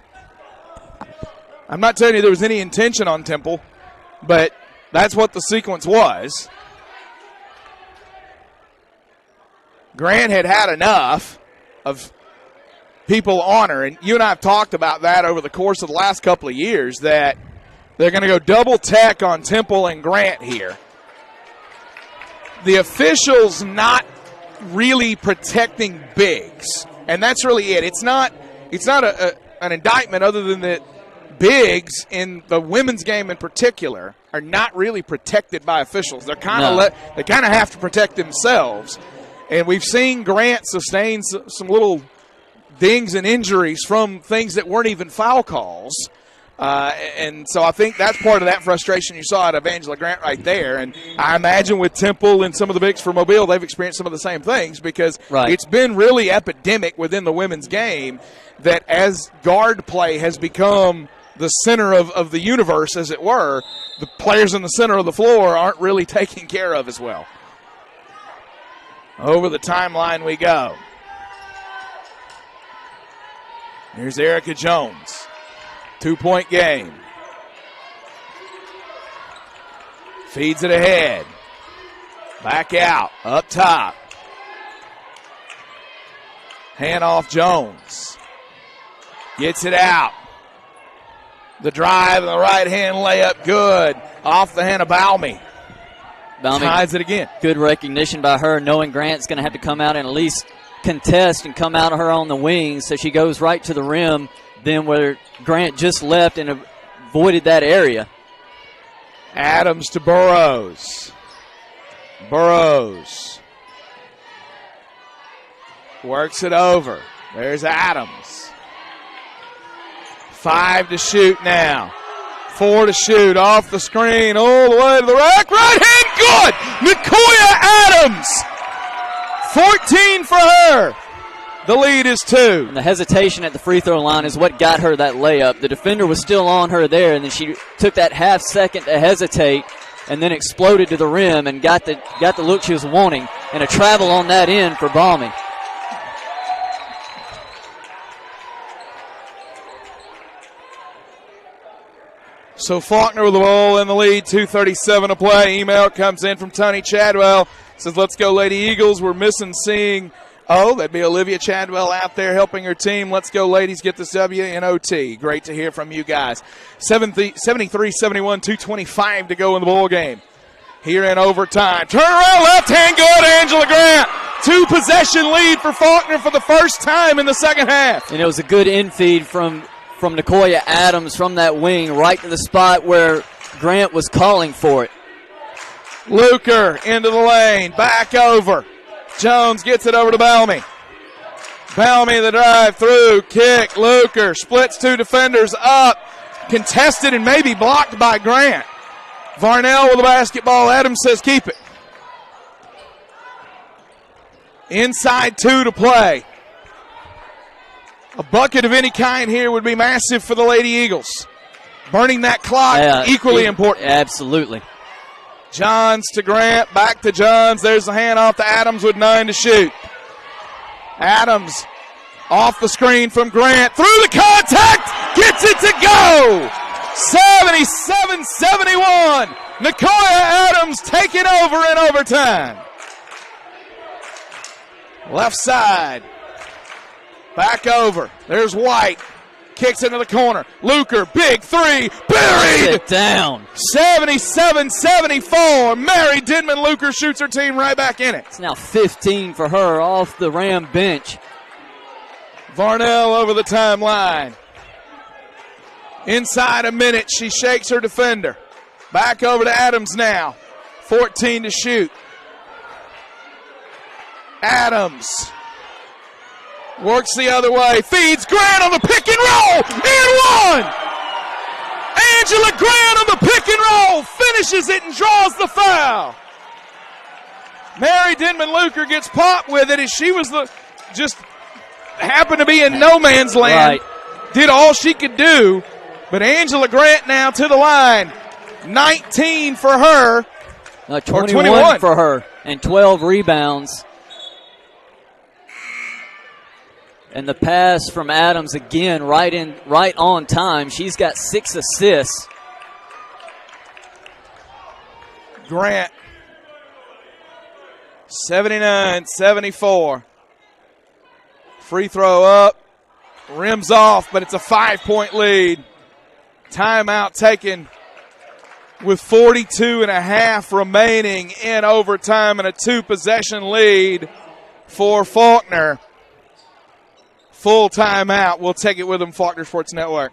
I'm not telling you there was any intention on Temple, but that's what the sequence was. Grant had had enough of people on her, and you and I have talked about that over the course of the last couple of years, that they're going to go double tech on Temple and Grant here. The officials not really protecting bigs, and that's really it. It's not an indictment other than that bigs in the women's game in particular are not really protected by officials. They're kind of they kind of have to protect themselves, and we've seen Grant sustain some little dings and injuries from things that weren't even foul calls. And so I think that's part of that frustration you saw out of Angela Grant right there. And I imagine with Temple and some of the bigs for Mobile, they've experienced some of the same things because it's been really epidemic within the women's game that as guard play has become the center of the universe, as it were, the players in the center of the floor aren't really taken care of as well. Over the timeline we go. Here's Erica Jones. 2-point game. Feeds it ahead. Back out. Up top. Hand off Jones. Gets it out. The drive and the right hand layup good. Off the hand of Balmy. Ties it again. Good recognition by her, knowing Grant's going to have to come out and at least contest and come out of her on the wings. So she goes right to the rim. Then where Grant just left and avoided that area. Adams to Burrows. Burrows works it over. There's Adams. 5 to shoot now. 4 to shoot off the screen all the way to the rack. Right hand good. Nicoya Adams. 14 for her. The lead is 2. And the hesitation at the free throw line is what got her that layup. The defender was still on her there, and then she took that half second to hesitate and then exploded to the rim and got the look she was wanting, and a travel on that end for Balmy. So Faulkner with the ball in the lead, 2:37 to play. Email comes in from Tony Chadwell. Says, let's go, Lady Eagles. We're missing seeing, that'd be Olivia Chadwell out there helping her team. Let's go, ladies, get this W in OT. Great to hear from you guys. 73-71, 2:25 to go in the ball game. Here in overtime. Turn around, left hand good, Angela Grant. 2-possession lead for Faulkner for the first time in the second half. And it was a good infeed from Nicoya Adams from that wing right to the spot where Grant was calling for it. Luker into the lane, back over. Jones gets it over to Bellamy. Bellamy the drive through, kick, Luker splits 2 defenders up, contested and maybe blocked by Grant. Varnell with the basketball, Adams says keep it. Inside 2 to play. A bucket of any kind here would be massive for the Lady Eagles. Burning that clock, equally important. Absolutely. Johns to Grant, back to Johns. There's the handoff to Adams with 9 to shoot. Adams off the screen from Grant, through the contact, gets it to go. 77-71. Nicoya Adams taking over in overtime. Left side. Back over. There's White. Kicks into the corner. Luker, big three. Buried. Sit down. 77-74. Mary Denman Luker shoots her team right back in it. It's now 15 for her off the Ram bench. Varnell over the timeline. Inside a minute, she shakes her defender. Back over to Adams now. 14 to shoot. Adams works the other way, feeds Grant on the pick and roll, and 1! Angela Grant on the pick and roll, finishes it and draws the foul. Mary Denman Luker gets popped with it as she was just happened to be in no man's land. Right. Did all she could do, but Angela Grant now to the line. 19 for her. 21 for her, and 12 rebounds. And the pass from Adams again, right on time. She's got 6 assists. Grant, 79-74. Free throw up, rims off, but it's a 5-point lead. Timeout taken with 42.5 remaining in overtime and a 2-possession lead for Faulkner. Full timeout. We'll take it with them, Faulkner Sports Network.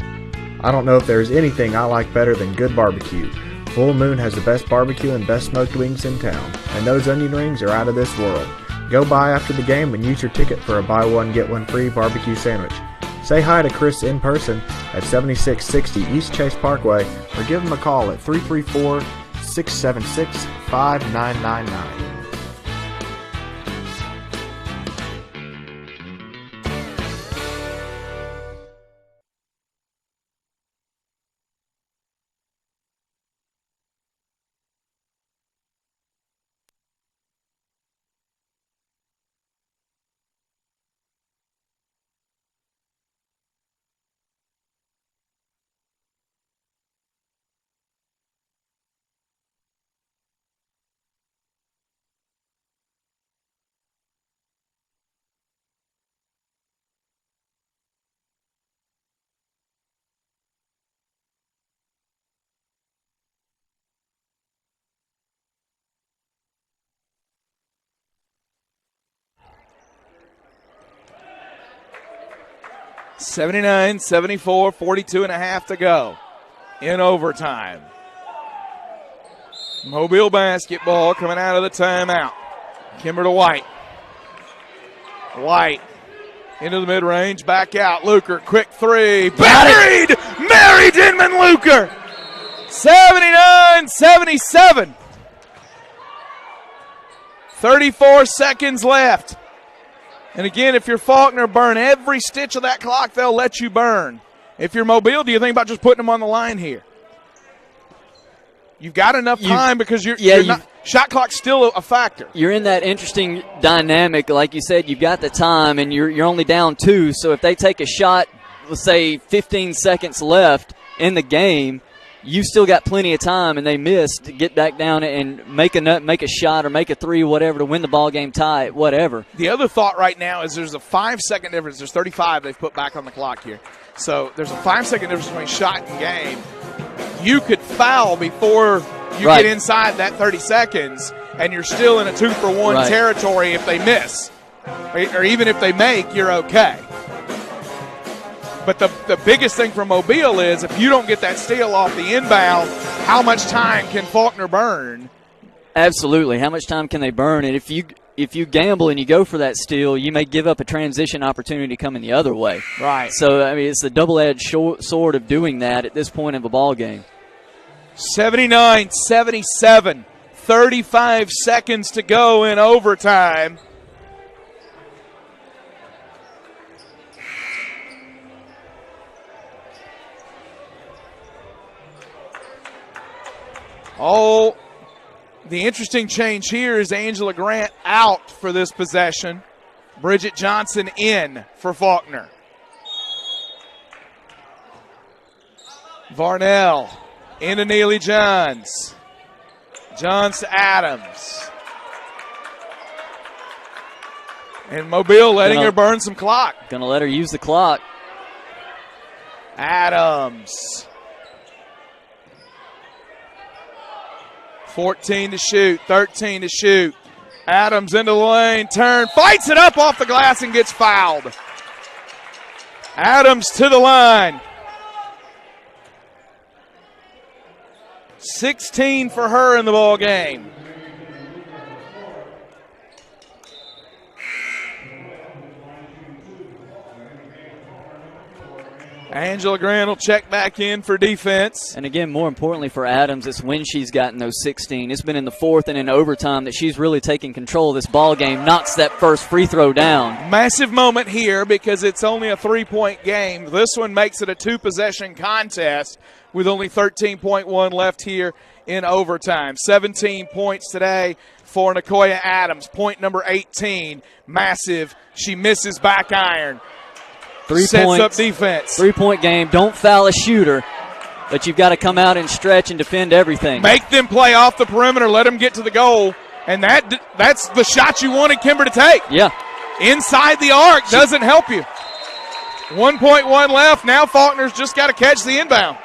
I don't know if there's anything I like better than good barbecue. Full Moon has the best barbecue and best smoked wings in town, and those onion rings are out of this world. Go by after the game and use your ticket for a buy one get one free barbecue sandwich. Say hi to Chris in person at 7660 East Chase Parkway or give him a call at 334-676-5999. (79-74), 42.5 to go in overtime. Mobile basketball coming out of the timeout. Kimber to White. White into the mid-range, back out. Luker, quick three. Buried! Mary Denman Luker! 79-77. 34 seconds left. And again, if you're Faulkner, burn every stitch of that clock, they'll let you burn. If you're Mobile, do you think about just putting them on the line here? You've got enough time because shot clock's still a factor. You're in that interesting dynamic. Like you said, you've got the time, and you're only down 2. So if they take a shot, let's say 15 seconds left in the game, you've still got plenty of time, and they miss to get back down and make a shot or make a 3, whatever, to win the ball game, tie it, whatever. The other thought right now is there's a 5-second difference. There's 35 they've put back on the clock here. So there's a 5-second difference between shot and game. You could foul before you get inside that 30 seconds, and you're still in a 2-for-1 territory if they miss. Or even if they make, you're okay. But the biggest thing for Mobile is if you don't get that steal off the inbound, how much time can Faulkner burn? Absolutely. How much time can they burn? And if you gamble and you go for that steal, you may give up a transition opportunity coming the other way. Right. So, I mean, it's the double-edged sword of doing that at this point of a ball game. 79-77, 35 seconds to go in overtime. Oh, the interesting change here is Angela Grant out for this possession. Bridget Johnson in for Faulkner. Varnell into Neely Johns. Johns to Adams. And Mobile letting her burn some clock. Gonna let her use the clock. Adams. 14 to shoot, 13 to shoot. Adams into the lane, turn, fights it up off the glass and gets fouled. Adams to the line. 16 for her in the ball game. Angela Grant will check back in for defense. And again, more importantly for Adams, it's when she's gotten those 16. It's been in the fourth and in overtime that she's really taking control of this ball game, knocks that first free throw down. Massive moment here because it's only a 3-point game. This one makes it a 2-possession contest with only 13.1 left here in overtime. 17 points today for Nicoya Adams. Point number 18, massive. She misses back iron. 3 Sets points, up defense. 3-point game. Don't foul a shooter, but you've got to come out and stretch and defend everything. Make them play off the perimeter. Let them get to the goal. And that's the shot you wanted Kimber to take. Yeah. Inside the arc doesn't help you. 1.1 left. Now Faulkner's just got to catch the inbound.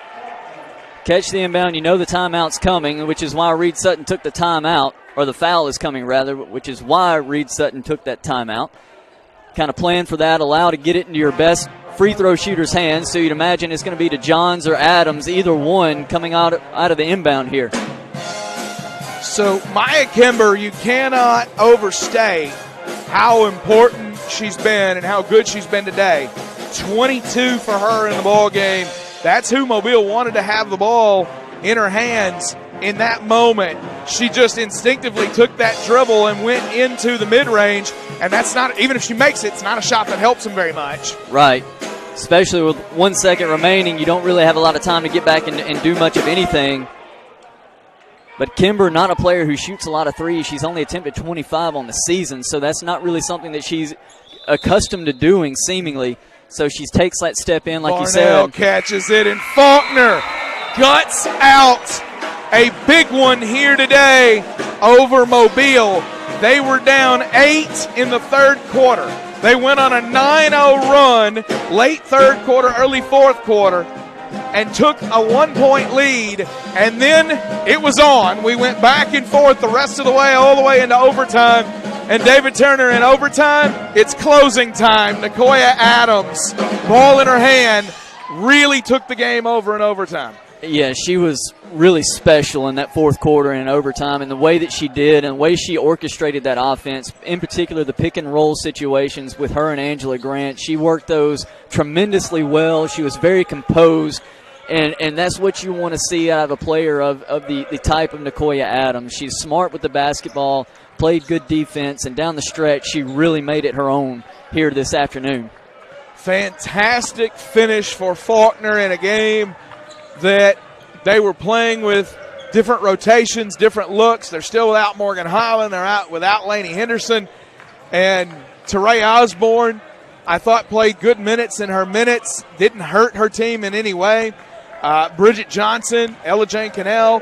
Catch the inbound. You know the timeout's coming, which is why Reed Sutton took the timeout, or the foul is coming, rather, which is why Reed Sutton took that timeout. Kind of plan for that, allow to get it into your best free throw shooter's hands. So you'd imagine it's going to be to Johns or Adams, either one coming out of the inbound here. So Maya Kimber, you cannot overstate how important she's been and how good she's been today. 22 for her in the ball game. That's who Mobile wanted to have the ball in her hands in that moment. She just instinctively took that dribble and went into the mid-range, and that's not, even if she makes it, it's not a shot that helps them very much. Right. Especially with 1 second remaining, you don't really have a lot of time to get back and do much of anything. But Kimber, not a player who shoots a lot of threes. She's only attempted 25 on the season, so that's not really something that she's accustomed to doing, seemingly. So she takes that step in, like you said. Varnell catches it, and Faulkner guts out a big one here today over Mobile. They were down 8 in the third quarter. They went on a 9-0 run late third quarter, early fourth quarter, and took a 1-point lead, and then it was on. We went back and forth the rest of the way, all the way into overtime. And David Turner in overtime, it's closing time. Nicoya Adams, ball in her hand, really took the game over in overtime. Yeah, she was really special in that fourth quarter and in overtime, and the way that she did and the way she orchestrated that offense, in particular the pick and roll situations with her and Angela Grant. She worked those tremendously well. She was very composed, and that's what you want to see out of a player of the type of Nicoya Adams. She's smart with the basketball, played good defense, and down the stretch she really made it her own here this afternoon. Fantastic finish for Faulkner in a game that they were playing with different rotations, different looks. They're still without Morgan Holland. They're out without Lainey Henderson. And Teray Osborne, I thought, played good minutes in her minutes, didn't hurt her team in any way. Bridget Johnson, Ella Jane Cannell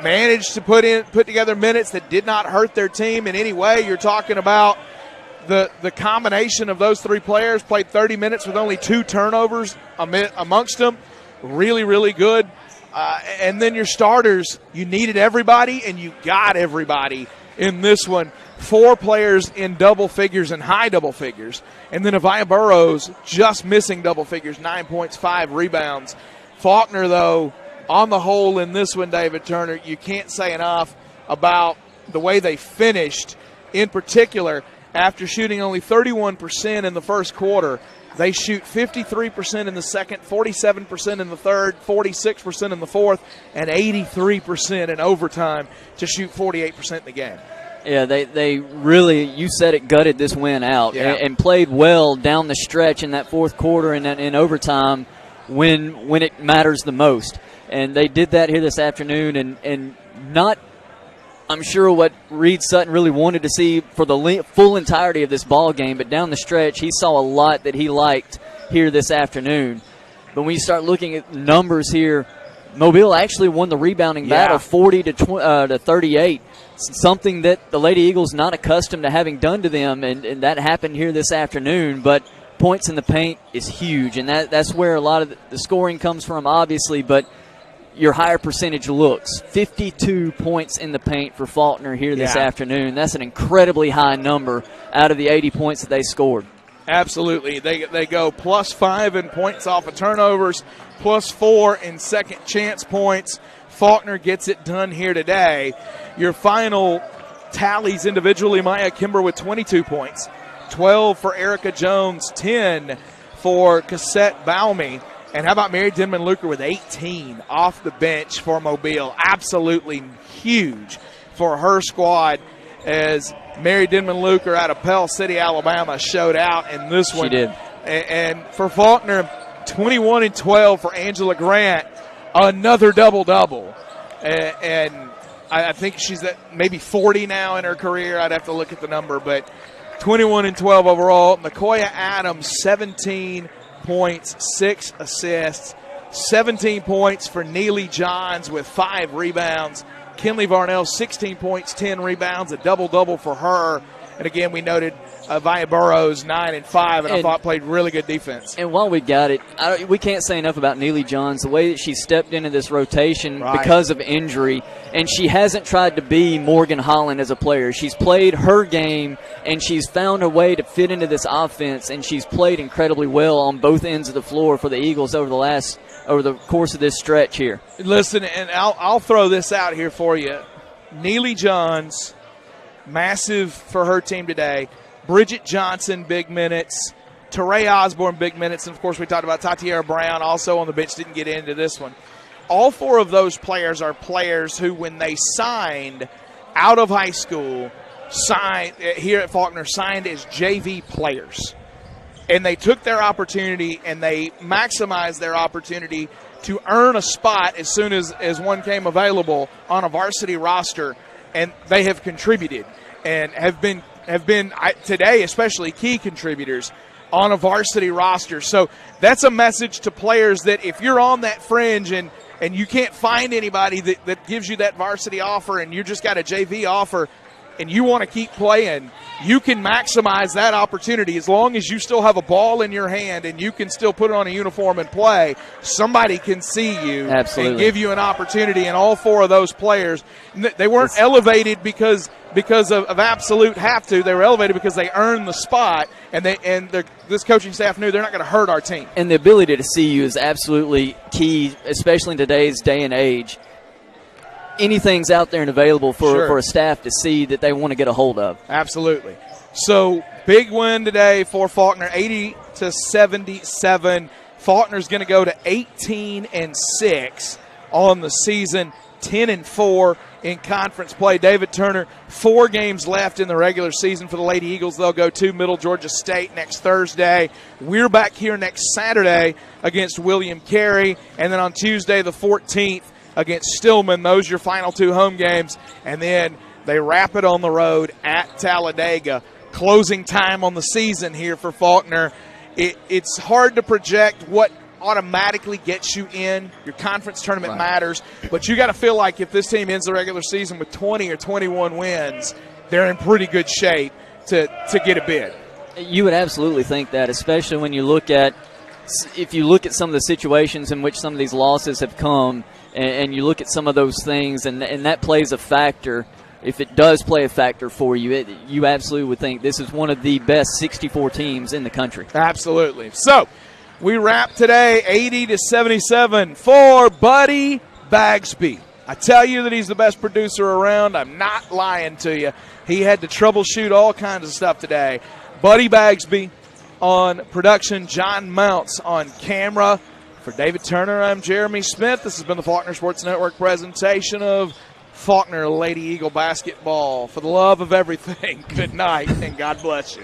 managed to put together minutes that did not hurt their team in any way. You're talking about the combination of those three players played 30 minutes with only 2 turnovers amongst them. Really, really good. And then your starters, you needed everybody, and you got everybody in this one. 4 players in double figures and high double figures. And then Avia Burrows just missing double figures, 9 points, 5 rebounds. Faulkner, though, on the whole in this one, David Turner, you can't say enough about the way they finished. In particular, after shooting only 31% in the first quarter, they shoot 53% in the second, 47% in the third, 46% in the fourth, and 83% in overtime to shoot 48% in the game. Yeah, they really, you said it, gutted this win out and played well down the stretch in that fourth quarter and in overtime when it matters the most. And they did that here this afternoon, and not, I'm sure, what Reed Sutton really wanted to see for the full entirety of this ball game, but down the stretch he saw a lot that he liked here this afternoon. But when you start looking at numbers here, Mobile actually won the rebounding battle 40 to 38, something that the Lady Eagles not accustomed to having done to them, and that happened here this afternoon. But points in the paint is huge, and that's where a lot of the scoring comes from, obviously, but your higher percentage looks. 52 points in the paint for Faulkner here this afternoon. That's an incredibly high number out of the 80 points that they scored. Absolutely. They go +5 in points off of turnovers, +4 in second chance points. Faulkner gets it done here today. Your final tallies individually, Maya Kimber with 22 points, 12 for Erica Jones, 10 for Cassette Baumey. And how about Mary Denman-Luker with 18 off the bench for Mobile? Absolutely huge for her squad, as Mary Denman-Luker out of Pell City, Alabama, showed out in this one. She did. And for Faulkner, 21 and 12 for Angela Grant, another double-double. And I think she's at maybe 40 now in her career. I'd have to look at the number, but 21 and 12 overall. Nicoya Adams, 17 points, 6 assists, 17 points for Neely Johns with 5 rebounds. Kinley Varnell, 16 points, 10 rebounds, a double-double for her. And again, we noted Avia Burrows, 9 and 5, and I thought played really good defense. And while we got it, we can't say enough about Neely Johns, the way that she stepped into this rotation because of injury, and she hasn't tried to be Morgan Holland as a player. She's played her game, and she's found a way to fit into this offense, and she's played incredibly well on both ends of the floor for the Eagles over the course of this stretch here. Listen, and I'll throw this out here for you. Neely Johns, massive for her team today. Bridget Johnson, big minutes. Teray Osborne, big minutes. And, of course, we talked about Tatiara Brown, also on the bench, didn't get into this one. All 4 of those players are players who, when they signed out of high school, signed here at Faulkner, signed as JV players. And they took their opportunity and they maximized their opportunity to earn a spot as soon as one came available on a varsity roster. And they have contributed and have been today especially key contributors on a varsity roster. So that's a message to players that if you're on that fringe and you can't find anybody that gives you that varsity offer and you just got a JV offer and you want to keep playing, you can maximize that opportunity as long as you still have a ball in your hand and you can still put on a uniform and play. Somebody can see you and give you an opportunity, and all 4 of those players, they weren't elevated because of absolute have to. They were elevated because they earned the spot, and this coaching staff knew they're not going to hurt our team. And the ability to see you is absolutely key, especially in today's day and age. Anything's out there and available for a staff to see that they want to get a hold of. Absolutely. So big win today for Faulkner, 80-77. Faulkner's going to go to 18-6 on the season, 10-4 in conference play. David Turner, 4 games left in the regular season for the Lady Eagles. They'll go to Middle Georgia State next Thursday. We're back here next Saturday against William Carey, and then on Tuesday the 14th, against Stillman. Those are your final 2 home games. And then they wrap it on the road at Talladega. Closing time on the season here for Faulkner. It's hard to project what automatically gets you in. Your conference tournament matters, but you got to feel like if this team ends the regular season with 20 or 21 wins, they're in pretty good shape to get a bid. You would absolutely think that, especially when you look at some of the situations in which some of these losses have come, and you look at some of those things, and that plays a factor. If it does play a factor for you, you absolutely would think this is one of the best 64 teams in the country. Absolutely. So we wrap today 80-77 for Buddy Bagsby. I tell you that he's the best producer around. I'm not lying to you. He had to troubleshoot all kinds of stuff today. Buddy Bagsby on production, John Mounts on camera. For David Turner, I'm Jeremy Smith. This has been the Faulkner Sports Network presentation of Faulkner Lady Eagle basketball. For the love of everything, good night and God bless you.